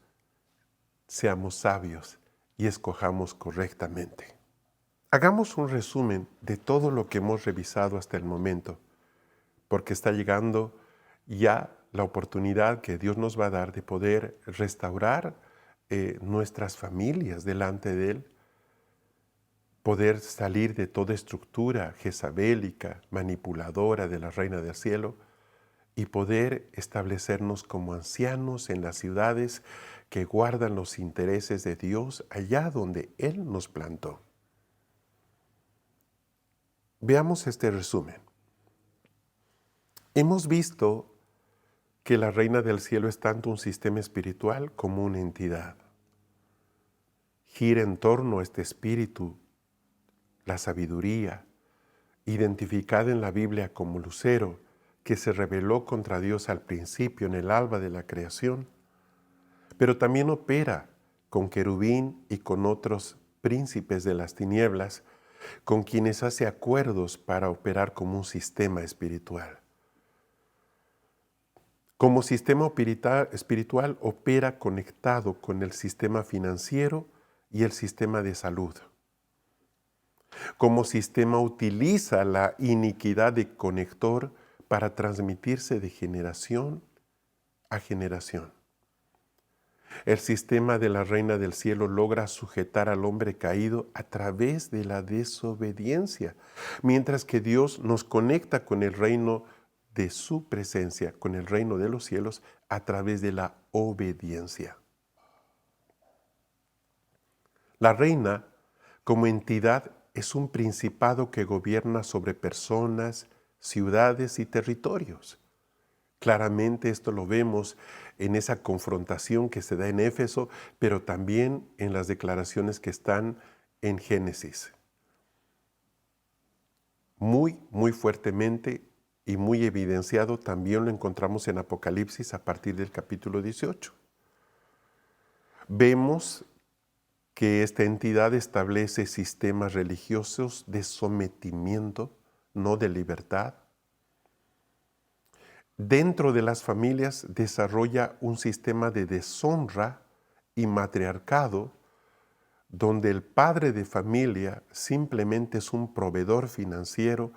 seamos sabios y escojamos correctamente. Hagamos un resumen de todo lo que hemos revisado hasta el momento, porque está llegando ya la oportunidad que Dios nos va a dar de poder restaurar nuestras familias delante de Él, poder salir de toda estructura jezabélica, manipuladora de la Reina del Cielo y poder establecernos como ancianos en las ciudades que guardan los intereses de Dios allá donde Él nos plantó. Veamos este resumen. Hemos visto que la Reina del Cielo es tanto un sistema espiritual como una entidad. Gira en torno a este espíritu la sabiduría, identificada en la Biblia como lucero, que se rebeló contra Dios al principio en el alba de la creación, pero también opera con querubín y con otros príncipes de las tinieblas, con quienes hace acuerdos para operar como un sistema espiritual. Como sistema espiritual opera conectado con el sistema financiero y el sistema de salud. Como sistema utiliza la iniquidad de conector para transmitirse de generación a generación. El sistema de la Reina del Cielo logra sujetar al hombre caído a través de la desobediencia, mientras que Dios nos conecta con el reino de su presencia, con el reino de los cielos, a través de la obediencia. La reina, como entidad, es un principado que gobierna sobre personas, ciudades y territorios. Claramente esto lo vemos en esa confrontación que se da en Éfeso, pero también en las declaraciones que están en Génesis. Muy fuertemente y muy evidenciado también lo encontramos en Apocalipsis a partir del capítulo 18. Vemos que esta entidad establece sistemas religiosos de sometimiento, no de libertad. Dentro de las familias desarrolla un sistema de deshonra y matriarcado, donde el padre de familia simplemente es un proveedor financiero,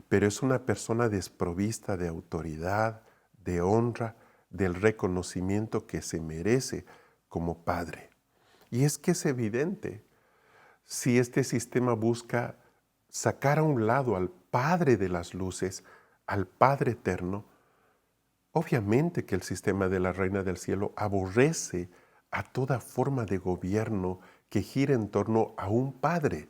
pero es una persona desprovista de autoridad, de honra, del reconocimiento que se merece como padre. Y es que es evidente, si este sistema busca sacar a un lado al Padre de las luces, al Padre eterno, obviamente que el sistema de la Reina del Cielo aborrece a toda forma de gobierno que gira en torno a un Padre,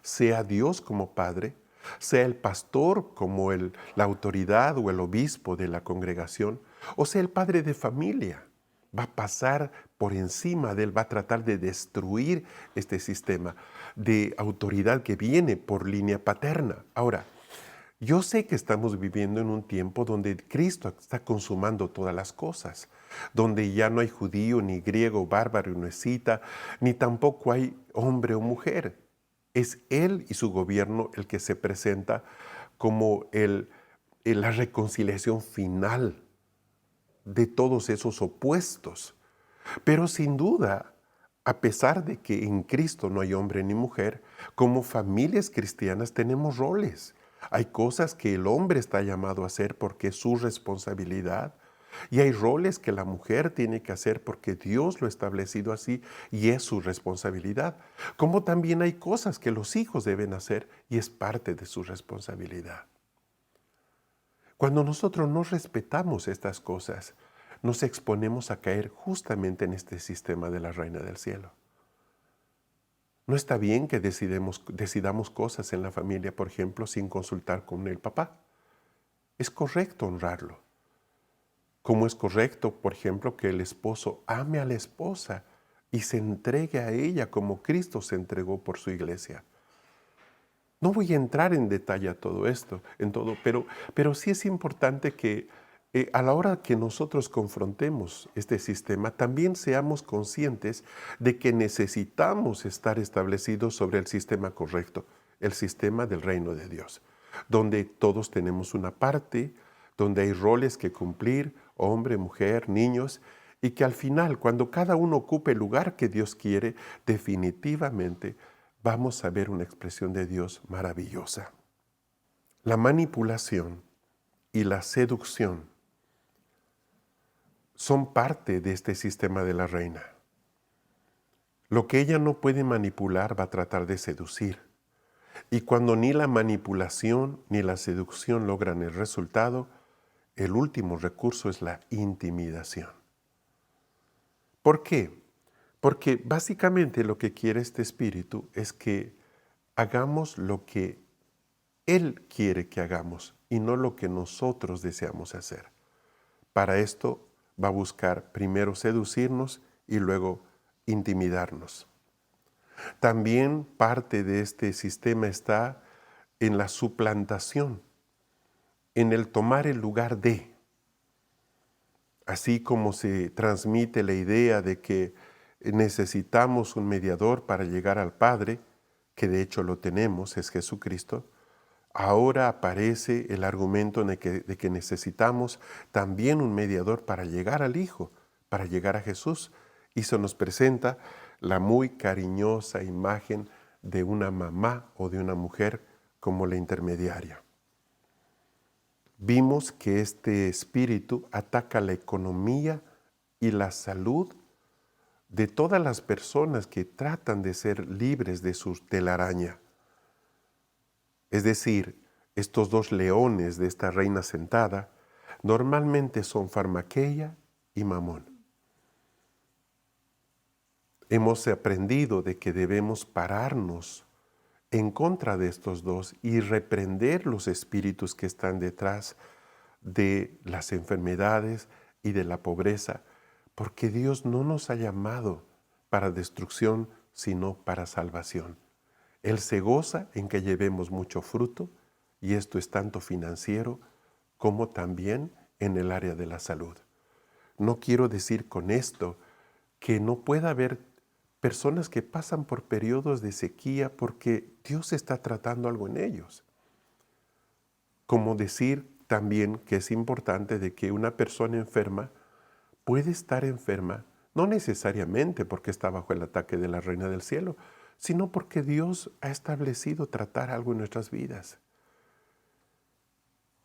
sea Dios como Padre, sea el pastor como la autoridad o el obispo de la congregación, o sea el padre de familia. Va a pasar por encima de él, va a tratar de destruir este sistema de autoridad que viene por línea paterna. Ahora, Yo sé que estamos viviendo en un tiempo donde Cristo está consumando todas las cosas, donde ya no hay judío, ni griego, bárbaro, ni escita, ni tampoco hay hombre o mujer. Es Él y su gobierno el que se presenta como la reconciliación final de todos esos opuestos. Pero sin duda, a pesar de que en Cristo no hay hombre ni mujer, como familias cristianas tenemos roles. Hay cosas que el hombre está llamado a hacer porque es su responsabilidad. Y hay roles que la mujer tiene que hacer porque Dios lo ha establecido así y es su responsabilidad. Como también hay cosas que los hijos deben hacer y es parte de su responsabilidad. Cuando nosotros no respetamos estas cosas, nos exponemos a caer justamente en este sistema de la Reina del Cielo. No está bien que decidamos cosas en la familia, por ejemplo, sin consultar con el papá. Es correcto honrarlo. Como es correcto, por ejemplo, que el esposo ame a la esposa y se entregue a ella como Cristo se entregó por su iglesia. No voy a entrar en detalle a todo esto, pero sí es importante que a la hora que nosotros confrontemos este sistema, también seamos conscientes de que necesitamos estar establecidos sobre el sistema correcto, el sistema del reino de Dios, donde todos tenemos una parte, donde hay roles que cumplir, hombre, mujer, niños, y que al final, cuando cada uno ocupe el lugar que Dios quiere, definitivamente vamos a ver una expresión de Dios maravillosa. La manipulación y la seducción son parte de este sistema de la reina. Lo que ella no puede manipular va a tratar de seducir. Y cuando ni la manipulación ni la seducción logran el resultado, el último recurso es la intimidación. ¿Por qué? Porque básicamente lo que quiere este espíritu es que hagamos lo que Él quiere que hagamos y no lo que nosotros deseamos hacer. Para esto va a buscar primero seducirnos y luego intimidarnos. También parte de este sistema está en la suplantación, en el tomar el lugar de. Así como se transmite la idea de que necesitamos un mediador para llegar al Padre, que de hecho lo tenemos, es Jesucristo, ahora aparece el argumento de que necesitamos también un mediador para llegar al Hijo, para llegar a Jesús. Y se nos presenta la muy cariñosa imagen de una mamá o de una mujer como la intermediaria. Vimos que este espíritu ataca la economía y la salud de todas las personas que tratan de ser libres de su telaraña. Es decir, estos dos leones de esta reina sentada normalmente son Farmaqueia y Mamón. Hemos aprendido de que debemos pararnos en contra de estos dos y reprender los espíritus que están detrás de las enfermedades y de la pobreza, porque Dios no nos ha llamado para destrucción, sino para salvación. Él se goza en que llevemos mucho fruto, y esto es tanto financiero como también en el área de la salud. No quiero decir con esto que no pueda haber personas que pasan por periodos de sequía porque Dios está tratando algo en ellos. Como decir también que es importante de que una persona enferma puede estar enferma, no necesariamente porque está bajo el ataque de la Reina del Cielo, sino porque Dios ha establecido tratar algo en nuestras vidas.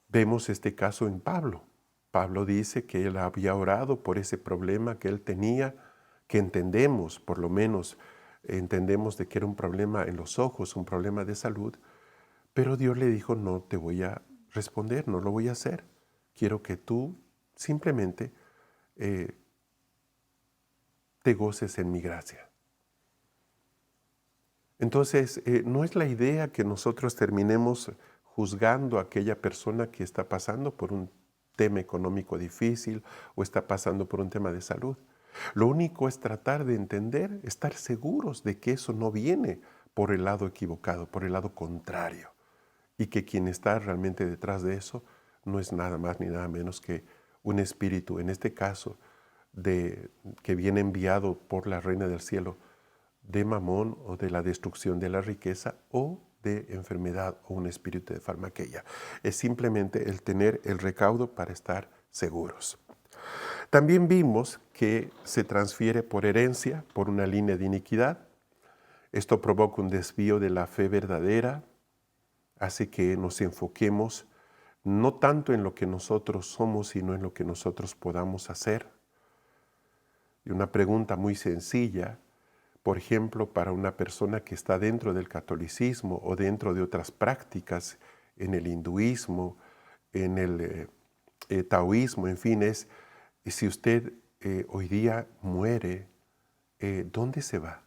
Vemos este caso en Pablo. Pablo dice que él había orado por ese problema que él tenía, que entendemos, por lo menos entendemos de que era un problema en los ojos, un problema de salud, pero Dios le dijo, no te voy a responder, no lo voy a hacer. Quiero que tú simplemente te goces en mi gracia. Entonces, no es la idea que nosotros terminemos juzgando a aquella persona que está pasando por un tema económico difícil o está pasando por un tema de salud. Lo único es tratar de entender, estar seguros de que eso no viene por el lado equivocado, por el lado contrario. y que quien está realmente detrás de eso no es nada más ni nada menos que un espíritu, en este caso, que viene enviado por la Reina del Cielo, de Mamón o de la destrucción de la riqueza o de enfermedad o un espíritu de farmaqueia. Es simplemente el tener el recaudo para estar seguros. También vimos que se transfiere por herencia, por una línea de iniquidad. Esto provoca un desvío de la fe verdadera, hace que nos enfoquemos no tanto en lo que nosotros somos, sino en lo que nosotros podamos hacer. Y una pregunta muy sencilla, por ejemplo, para una persona que está dentro del catolicismo o dentro de otras prácticas, en el hinduismo, en el taoísmo, en fin, es si usted hoy día muere, ¿dónde se va?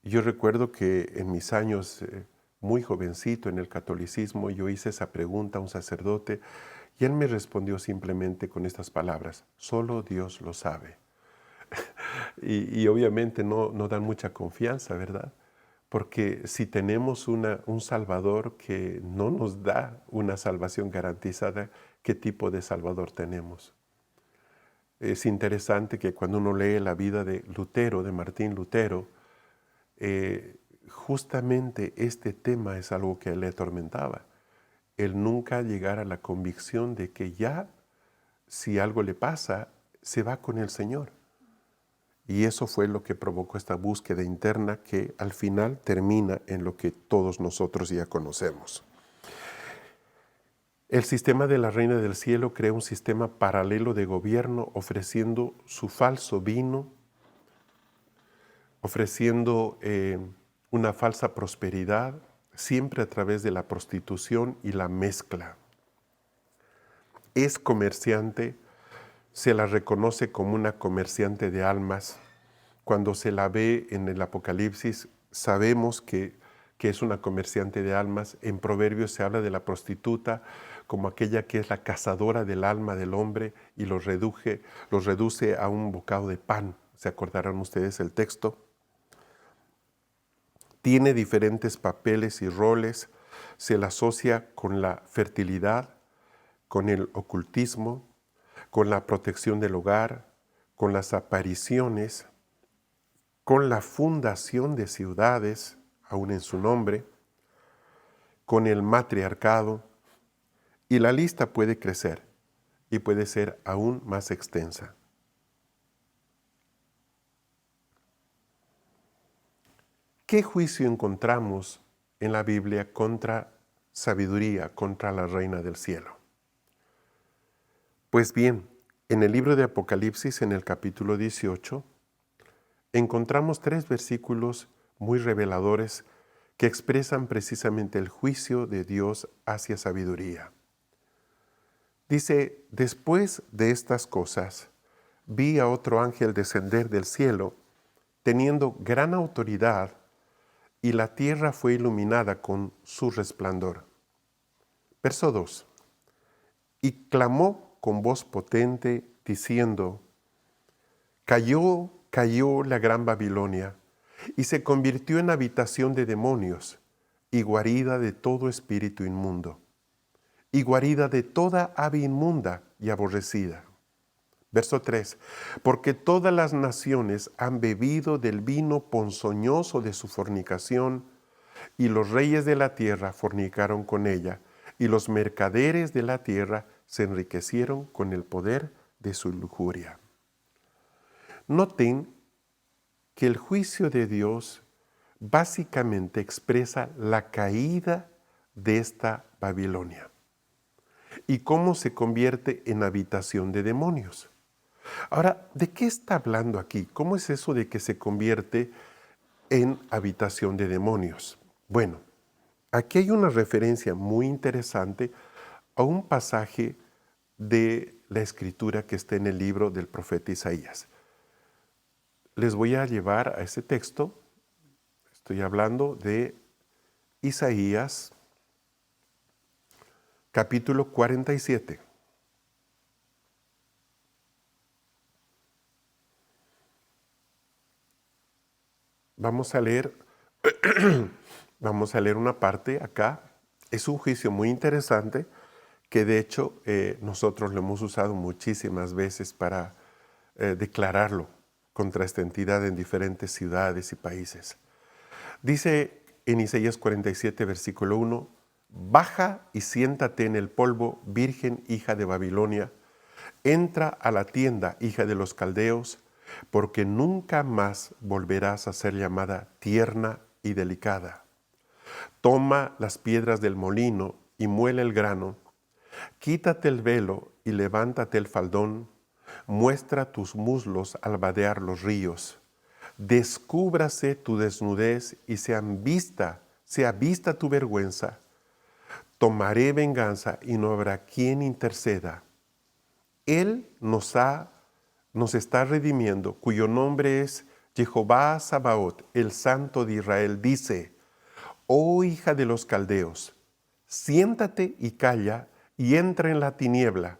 Yo recuerdo que en mis años muy jovencito en el catolicismo, yo hice esa pregunta a un sacerdote y él me respondió simplemente con estas palabras: solo Dios lo sabe. Y obviamente no dan mucha confianza, ¿verdad? Porque si tenemos un Salvador que no nos da una salvación garantizada, ¿qué tipo de Salvador tenemos? Es interesante que cuando uno lee la vida de Lutero, de Martín Lutero, justamente este tema es algo que le atormentaba. El nunca llegar a la convicción de que ya, si algo le pasa, se va con el Señor. Y eso fue lo que provocó esta búsqueda interna que al final termina en lo que todos nosotros ya conocemos. El sistema de la Reina del Cielo crea un sistema paralelo de gobierno ofreciendo su falso vino, ofreciendo una falsa prosperidad, siempre a través de la prostitución y la mezcla. Es comerciante, se la reconoce como una comerciante de almas. Cuando se la ve en el Apocalipsis, sabemos que es una comerciante de almas. En Proverbios se habla de la prostituta como aquella que es la cazadora del alma del hombre y los reduce a un bocado de pan. ¿Se acordarán ustedes el texto? Tiene diferentes papeles y roles, se la asocia con la fertilidad, con el ocultismo, con la protección del hogar, con las apariciones, con la fundación de ciudades, aún en su nombre, con el matriarcado, y la lista puede crecer y puede ser aún más extensa. ¿Qué juicio encontramos en la Biblia contra sabiduría, contra la Reina del Cielo? Pues bien, en el libro de Apocalipsis, en el capítulo 18, encontramos 3 versículos muy reveladores que expresan precisamente el juicio de Dios hacia sabiduría. Dice: después de estas cosas, vi a otro ángel descender del cielo, teniendo gran autoridad, y la tierra fue iluminada con su resplandor. Verso 2. Y clamó con voz potente, diciendo: cayó la gran Babilonia, y se convirtió en habitación de demonios, y guarida de todo espíritu inmundo, y guarida de toda ave inmunda y aborrecida. Verso 3. Porque todas las naciones han bebido del vino ponzoñoso de su fornicación, y los reyes de la tierra fornicaron con ella, y los mercaderes de la tierra se enriquecieron con el poder de su lujuria. Noten que el juicio de Dios básicamente expresa la caída de esta Babilonia y cómo se convierte en habitación de demonios. Ahora, ¿de qué está hablando aquí? ¿Cómo es eso de que se convierte en habitación de demonios? Bueno, aquí hay una referencia muy interesante a un pasaje de la Escritura que está en el libro del profeta Isaías. Les voy a llevar a ese texto. Estoy hablando de Isaías, capítulo 47. Vamos a leer Vamos a leer una parte acá. Es un juicio muy interesante que de hecho nosotros lo hemos usado muchísimas veces para declararlo contra esta entidad en diferentes ciudades y países. Dice en Isaías 47, versículo 1, baja y siéntate en el polvo, virgen hija de Babilonia, entra a la tienda, hija de los caldeos, porque nunca más volverás a ser llamada tierna y delicada. Toma las piedras del molino y muele el grano, quítate el velo y levántate el faldón, muestra tus muslos al vadear los ríos. Descúbrase tu desnudez y sea vista tu vergüenza. Tomaré venganza y no habrá quien interceda. Él nos está redimiendo, cuyo nombre es Jehová Sabaoth, el Santo de Israel. Dice, oh hija de los caldeos, siéntate y calla y entra en la tiniebla,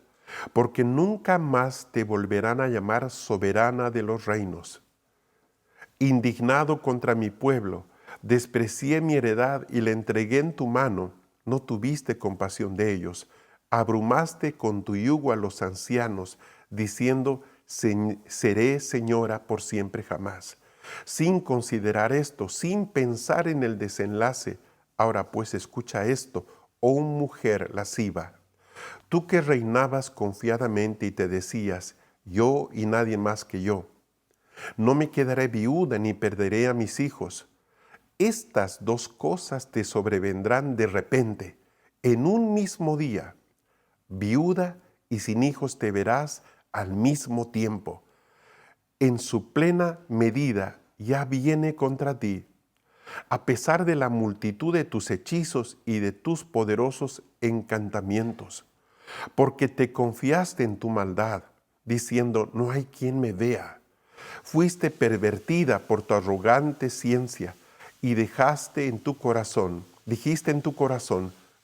porque nunca más te volverán a llamar soberana de los reinos. Indignado contra mi pueblo, desprecié mi heredad y la entregué en tu mano. No tuviste compasión de ellos. Abrumaste con tu yugo a los ancianos, diciendo, seré señora por siempre jamás. Sin considerar esto, sin pensar en el desenlace. Ahora pues escucha esto, oh mujer lasciva. Tú que reinabas confiadamente y te decías, yo y nadie más que yo. No me quedaré viuda ni perderé a mis hijos. Estas dos cosas te sobrevendrán de repente, en un mismo día. Viuda y sin hijos te verás al mismo tiempo. En su plena medida ya viene contra ti, a pesar de la multitud de tus hechizos y de tus poderosos encantamientos, porque te confiaste en tu maldad, diciendo, no hay quien me vea. Fuiste pervertida por tu arrogante ciencia y dijiste en tu corazón,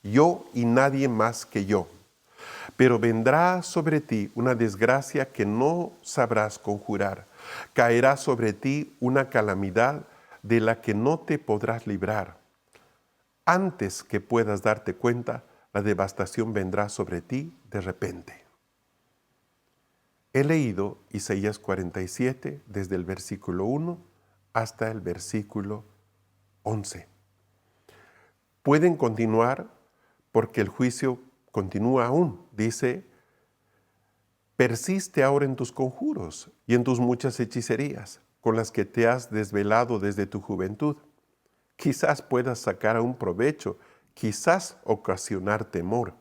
yo y nadie más que yo. Pero vendrá sobre ti una desgracia que no sabrás conjurar. Caerá sobre ti una calamidad de la que no te podrás librar. Antes que puedas darte cuenta, la devastación vendrá sobre ti de repente. He leído Isaías 47 desde el versículo 1 hasta el versículo 11. Pueden continuar porque el juicio continúa aún. Dice, persiste ahora en tus conjuros y en tus muchas hechicerías con las que te has desvelado desde tu juventud. Quizás puedas sacar un provecho, quizás ocasionar temor.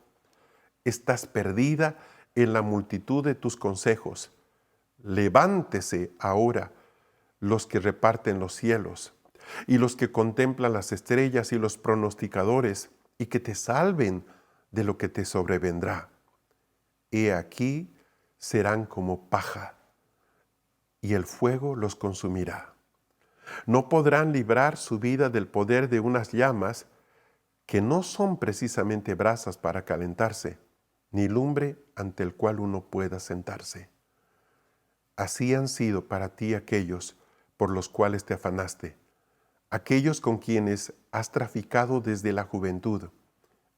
Estás perdida en la multitud de tus consejos. Levántese ahora los que reparten los cielos y los que contemplan las estrellas y los pronosticadores, y que te salven de lo que te sobrevendrá. He aquí serán como paja, y el fuego los consumirá. No podrán librar su vida del poder de unas llamas que no son precisamente brasas para calentarse, ni lumbre ante el cual uno pueda sentarse. Así han sido para ti aquellos por los cuales te afanaste, aquellos con quienes has traficado desde la juventud.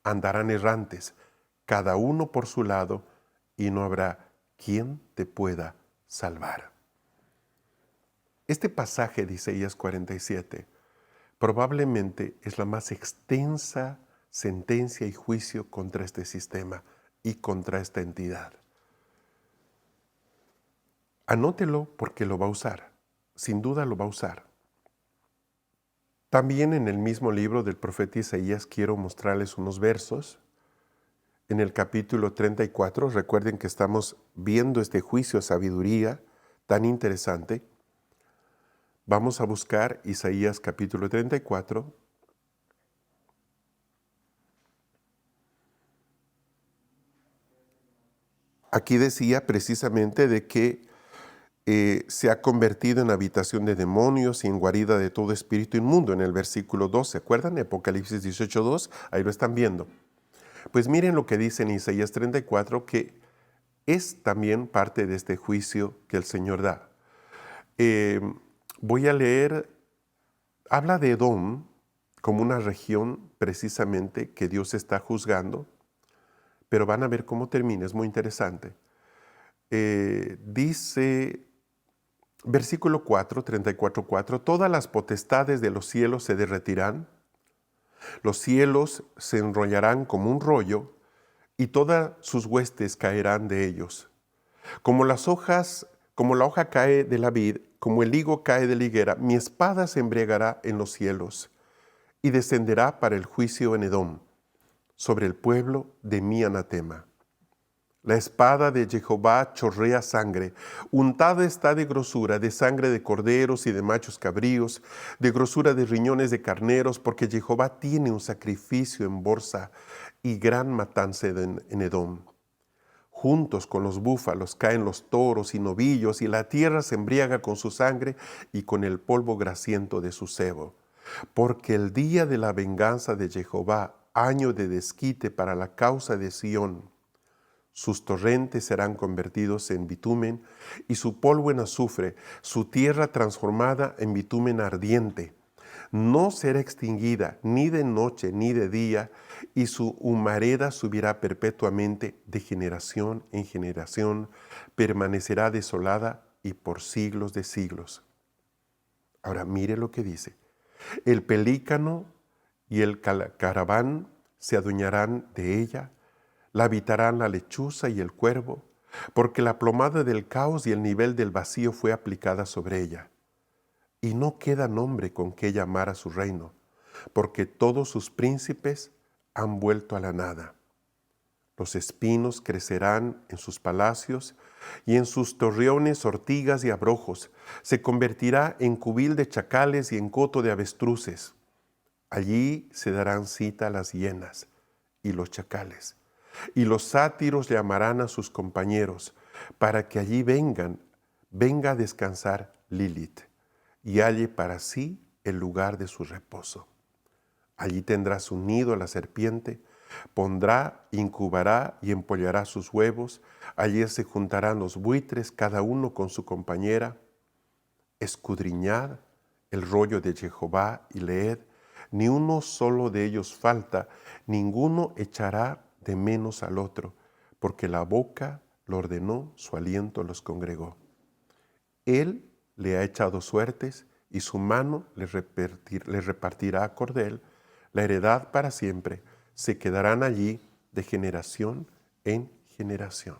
Andarán errantes, cada uno por su lado, y no habrá quien te pueda salvar. Este pasaje de Isaías 47 probablemente es la más extensa sentencia y juicio contra este sistema y contra esta entidad. Anótelo porque lo va a usar, sin duda lo va a usar. También en el mismo libro del profeta Isaías quiero mostrarles unos versos. En el capítulo 34, recuerden que estamos viendo este juicio de sabiduría tan interesante. Vamos a buscar Isaías capítulo 34. Aquí decía precisamente de que se ha convertido en habitación de demonios y en guarida de todo espíritu inmundo, en el versículo 2. ¿Se acuerdan? Apocalipsis 18:2, ahí lo están viendo. Pues miren lo que dice en Isaías 34, que es también parte de este juicio que el Señor da. Voy a leer, habla de Edom, como una región precisamente que Dios está juzgando, pero van a ver cómo termina, es muy interesante. Dice, versículo 4, 34:4, todas las potestades de los cielos se derretirán, los cielos se enrollarán como un rollo, y todas sus huestes caerán de ellos. Como las hojas, como la hoja cae de la vid, como el higo cae de la higuera, mi espada se embriagará en los cielos, y descenderá para el juicio en Edom, sobre el pueblo de mi anatema. La espada de Jehová chorrea sangre, untada está de grosura, de sangre de corderos y de machos cabríos, de grosura de riñones de carneros, porque Jehová tiene un sacrificio en bolsa y gran matanza en Edom. Juntos con los búfalos caen los toros y novillos, y la tierra se embriaga con su sangre y con el polvo grasiento de su sebo. Porque el día de la venganza de Jehová, año de desquite para la causa de Sión, sus torrentes serán convertidos en bitumen y su polvo en azufre, su tierra transformada en bitumen ardiente. No será extinguida ni de noche ni de día, y su humareda subirá perpetuamente de generación en generación, permanecerá desolada y por siglos de siglos. Ahora mire lo que dice. El pelícano y el caraván se adueñarán de ella, la habitarán la lechuza y el cuervo, porque la plomada del caos y el nivel del vacío fue aplicada sobre ella. Y no queda nombre con que llamar a su reino, porque todos sus príncipes han vuelto a la nada. Los espinos crecerán en sus palacios y en sus torreones ortigas y abrojos. Se convertirá en cubil de chacales y en coto de avestruces. Allí se darán cita las hienas y los chacales. Y los sátiros llamarán a sus compañeros, para que allí venga a descansar Lilith, y halle para sí el lugar de su reposo. Allí tendrá su nido la serpiente, pondrá, incubará y empollará sus huevos. Allí se juntarán los buitres, cada uno con su compañera. Escudriñad el rollo de Jehová y leed, ni uno solo de ellos falta, ninguno echará de menos al otro, porque la boca lo ordenó, su aliento los congregó. Él le ha echado suertes y su mano le repartirá cordel, la heredad para siempre, se quedarán allí de generación en generación.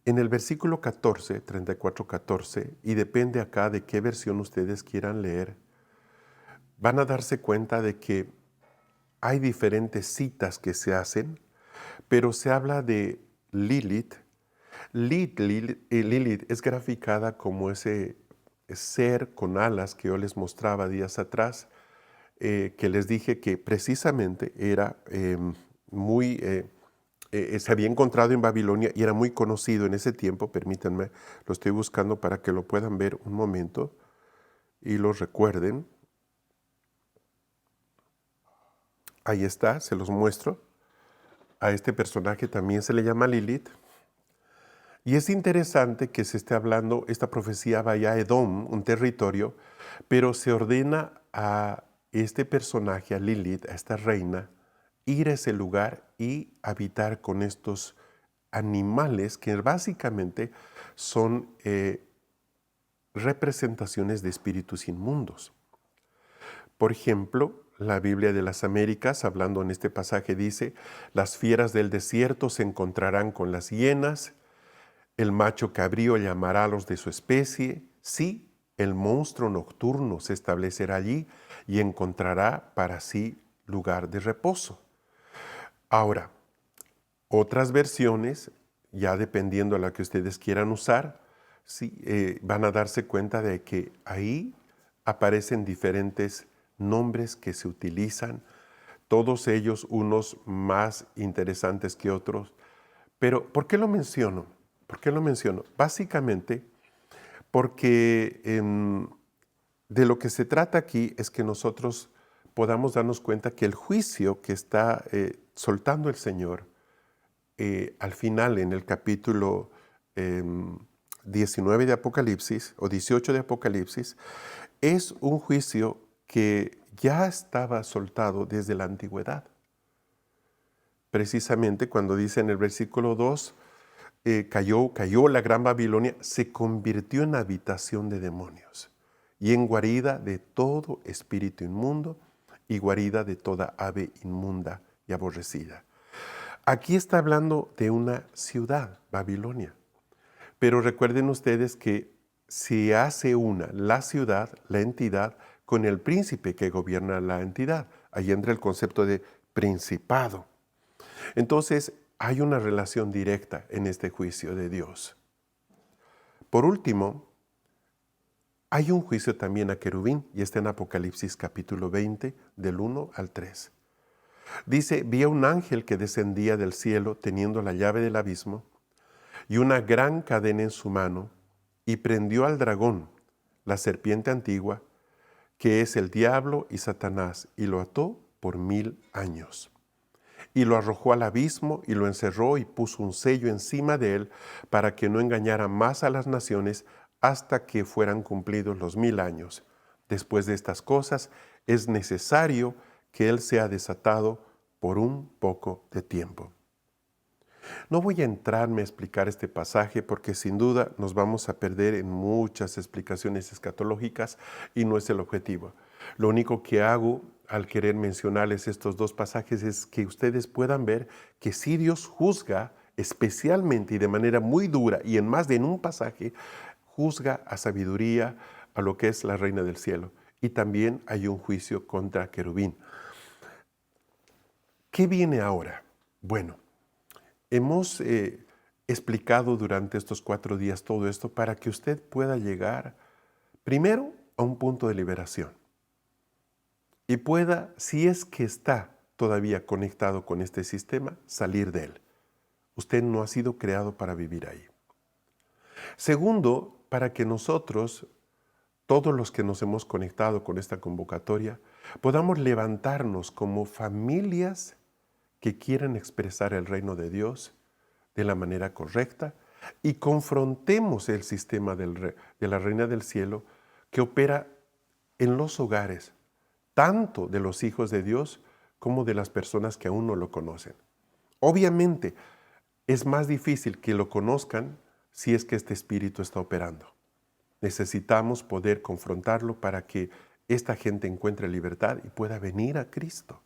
En el versículo 14, 34:14, y depende acá de qué versión ustedes quieran leer, van a darse cuenta de que hay diferentes citas que se hacen, pero se habla de Lilith. Lilith es graficada como ese ser con alas que yo les mostraba días atrás, que les dije que precisamente era se había encontrado en Babilonia y era muy conocido en ese tiempo. Permítanme, lo estoy buscando para que lo puedan ver un momento y lo recuerden. Ahí está, se los muestro. A este personaje también se le llama Lilith. Y es interesante que se esté hablando, esta profecía vaya a Edom, un territorio, pero se ordena a este personaje, a Lilith, a esta reina, ir a ese lugar y habitar con estos animales que básicamente son representaciones de espíritus inmundos. Por ejemplo, la Biblia de las Américas, hablando en este pasaje, dice, las fieras del desierto se encontrarán con las hienas, el macho cabrío llamará a los de su especie, sí, el monstruo nocturno se establecerá allí y encontrará para sí lugar de reposo. Ahora, otras versiones, ya dependiendo de la que ustedes quieran usar, sí, van a darse cuenta de que ahí aparecen diferentes nombres que se utilizan, todos ellos unos más interesantes que otros. Pero, ¿por qué lo menciono? ¿Por qué lo menciono? Básicamente porque de lo que se trata aquí es que nosotros podamos darnos cuenta que el juicio que está soltando el Señor al final en el capítulo 19 de Apocalipsis o 18 de Apocalipsis es un juicio que ya estaba soltado desde la antigüedad. Precisamente cuando dice en el versículo 2, cayó la gran Babilonia, se convirtió en habitación de demonios y en guarida de todo espíritu inmundo y guarida de toda ave inmunda y aborrecida. Aquí está hablando de una ciudad, Babilonia. Pero recuerden ustedes que se hace la ciudad, la entidad, con el príncipe que gobierna la entidad. Ahí entra el concepto de principado. Entonces, hay una relación directa en este juicio de Dios. Por último, hay un juicio también a querubín, y está en Apocalipsis capítulo 20, del 1 al 3. Dice, vi a un ángel que descendía del cielo teniendo la llave del abismo y una gran cadena en su mano, y prendió al dragón, la serpiente antigua, que es el diablo y Satanás, y lo ató por 1000 años. Y lo arrojó al abismo y lo encerró y puso un sello encima de él para que no engañara más a las naciones hasta que fueran cumplidos los 1000 años. Después de estas cosas es necesario que él sea desatado por un poco de tiempo. No voy a entrarme a explicar este pasaje porque sin duda nos vamos a perder en muchas explicaciones escatológicas y no es el objetivo. Lo único que hago al querer mencionarles estos dos pasajes es que ustedes puedan ver que si Dios juzga especialmente y de manera muy dura y en más de un pasaje, juzga a sabiduría, a lo que es la reina del cielo. Y también hay un juicio contra querubín. ¿Qué viene ahora? Bueno, hemos explicado durante estos 4 días todo esto para que usted pueda llegar primero a un punto de liberación y pueda, si es que está todavía conectado con este sistema, salir de él. Usted no ha sido creado para vivir ahí. Segundo, para que nosotros, todos los que nos hemos conectado con esta convocatoria, podamos levantarnos como familias que quieran expresar el reino de Dios de la manera correcta y confrontemos el sistema de la Reina del Cielo que opera en los hogares, tanto de los hijos de Dios como de las personas que aún no lo conocen. Obviamente, es más difícil que lo conozcan si es que este espíritu está operando. Necesitamos poder confrontarlo para que esta gente encuentre libertad y pueda venir a Cristo.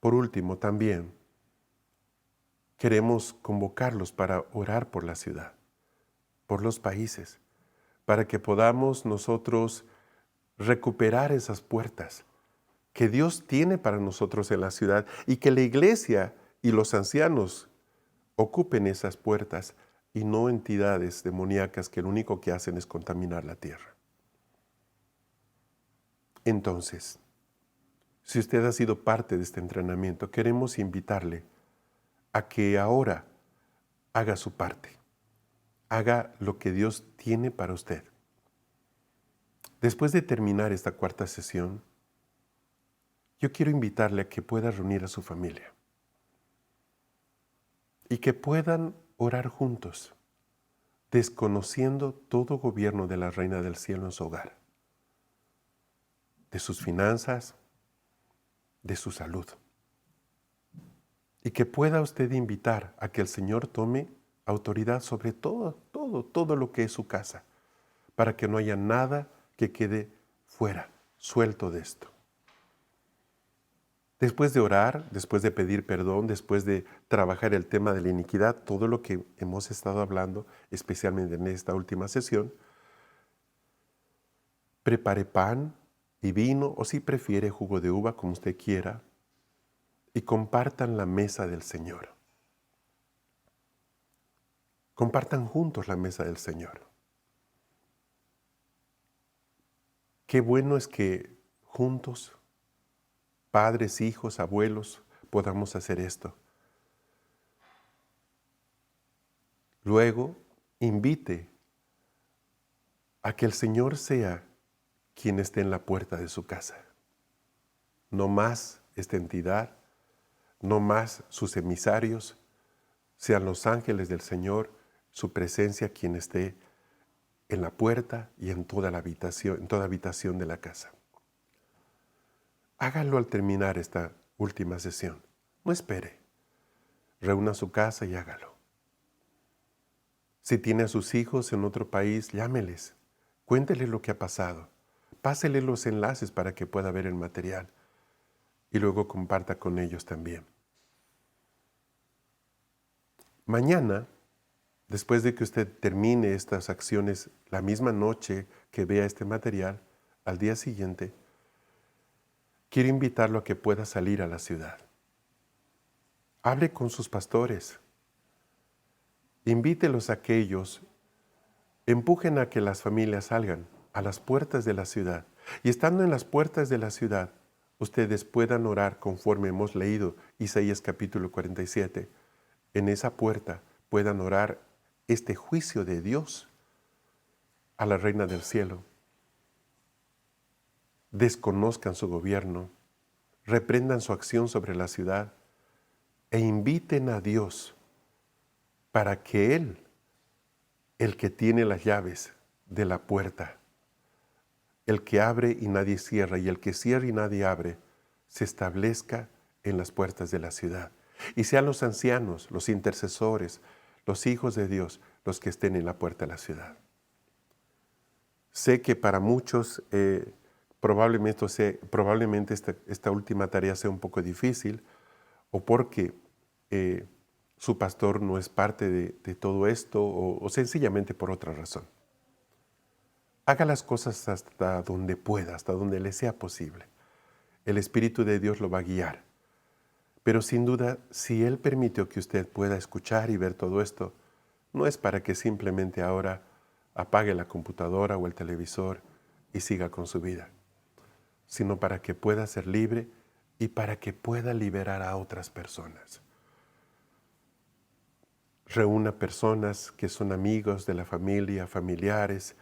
Por último, también queremos convocarlos para orar por la ciudad, por los países, para que podamos nosotros recuperar esas puertas que Dios tiene para nosotros en la ciudad y que la iglesia y los ancianos ocupen esas puertas y no entidades demoníacas que lo único que hacen es contaminar la tierra. Entonces, si usted ha sido parte de este entrenamiento, queremos invitarle a que ahora haga su parte, haga lo que Dios tiene para usted. Después de terminar esta 4ª sesión, yo quiero invitarle a que pueda reunir a su familia y que puedan orar juntos, desconociendo todo gobierno de la Reina del Cielo en su hogar, de sus finanzas, de su salud. Y que pueda usted invitar a que el Señor tome autoridad sobre todo lo que es su casa, para que no haya nada que quede fuera, suelto de esto. Después de orar, después de pedir perdón, después de trabajar el tema de la iniquidad, todo lo que hemos estado hablando, especialmente en esta última sesión, prepare pan y vino, o si prefiere jugo de uva, como usted quiera, y compartan la mesa del Señor. Compartan juntos la mesa del Señor. Qué bueno es que juntos, padres, hijos, abuelos, podamos hacer esto. Luego, invite a que el Señor sea quien esté en la puerta de su casa. No más esta entidad, no más sus emisarios, sean los ángeles del Señor, su presencia quien esté en la puerta y en toda la habitación, en toda habitación de la casa. Hágalo al terminar esta última sesión. No espere. Reúna su casa y hágalo. Si tiene a sus hijos en otro país, llámeles. Cuéntele lo que ha pasado. Pásele los enlaces para que pueda ver el material. Y luego comparta con ellos también. Mañana, después de que usted termine estas acciones, la misma noche que vea este material, al día siguiente, quiero invitarlo a que pueda salir a la ciudad. Hable con sus pastores. Invítelos a aquellos, empujen a que las familias salgan a las puertas de la ciudad. Y estando en las puertas de la ciudad, ustedes puedan orar conforme hemos leído Isaías capítulo 47. En esa puerta puedan orar este juicio de Dios a la Reina del Cielo. Desconozcan su gobierno, reprendan su acción sobre la ciudad e inviten a Dios para que Él, el que tiene las llaves de la puerta, el que abre y nadie cierra y el que cierra y nadie abre, se establezca en las puertas de la ciudad. Y sean los ancianos, los intercesores, los hijos de Dios, los que estén en la puerta de la ciudad. Sé que para muchos probablemente esta última tarea sea un poco difícil, o porque su pastor no es parte de todo esto, o sencillamente por otra razón. Haga las cosas hasta donde pueda, hasta donde le sea posible. El Espíritu de Dios lo va a guiar. Pero sin duda, si Él permitió que usted pueda escuchar y ver todo esto, no es para que simplemente ahora apague la computadora o el televisor y siga con su vida, sino para que pueda ser libre y para que pueda liberar a otras personas. Reúna personas que son amigos de la familia, familiares,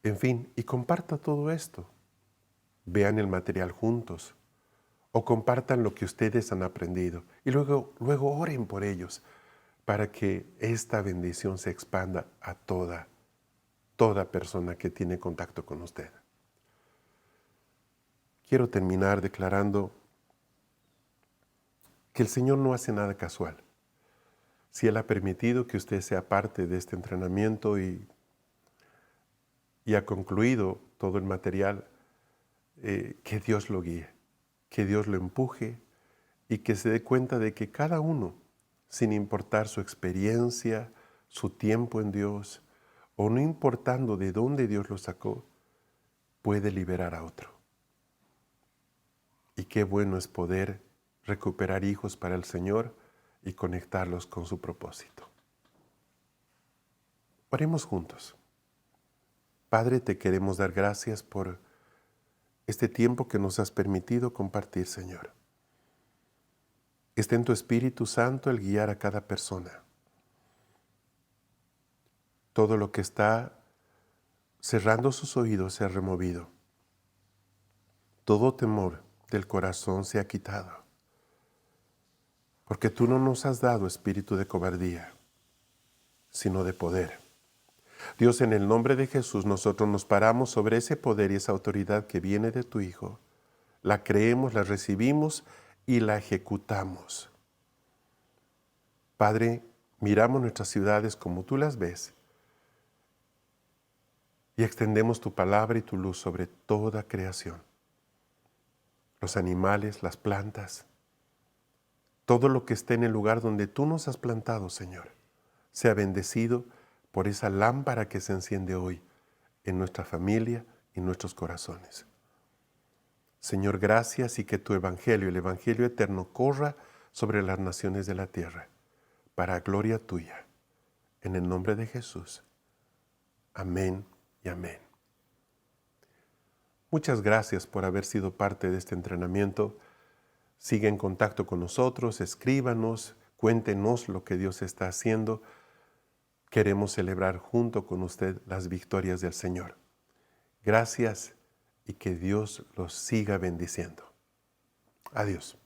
en fin, y comparta todo esto. Vean el material juntos o compartan lo que ustedes han aprendido y luego oren por ellos para que esta bendición se expanda a toda persona que tiene contacto con usted. Quiero terminar declarando que el Señor no hace nada casual. Si Él ha permitido que usted sea parte de este entrenamiento y ha concluido todo el material, que Dios lo guíe, que Dios lo empuje y que se dé cuenta de que cada uno, sin importar su experiencia, su tiempo en Dios, o no importando de dónde Dios lo sacó, puede liberar a otro. Y qué bueno es poder recuperar hijos para el Señor y conectarlos con su propósito. Oremos juntos. Padre, te queremos dar gracias por este tiempo que nos has permitido compartir, Señor. Esté en tu Espíritu Santo el guiar a cada persona. Todo lo que está cerrando sus oídos se ha removido. Todo temor del corazón se ha quitado. Porque tú no nos has dado espíritu de cobardía, sino de poder. Dios, en el nombre de Jesús, nosotros nos paramos sobre ese poder y esa autoridad que viene de tu Hijo. La creemos, la recibimos y la ejecutamos. Padre, miramos nuestras ciudades como tú las ves y extendemos tu palabra y tu luz sobre toda creación. Los animales, las plantas, todo lo que esté en el lugar donde tú nos has plantado, Señor, sea bendecido por esa lámpara que se enciende hoy en nuestra familia y nuestros corazones. Señor, gracias y que tu evangelio, el evangelio eterno, corra sobre las naciones de la tierra, para gloria tuya. En el nombre de Jesús. Amén y amén. Muchas gracias por haber sido parte de este entrenamiento. Sigue en contacto con nosotros, escríbanos, cuéntenos lo que Dios está haciendo. Queremos celebrar junto con usted las victorias del Señor. Gracias y que Dios los siga bendiciendo. Adiós.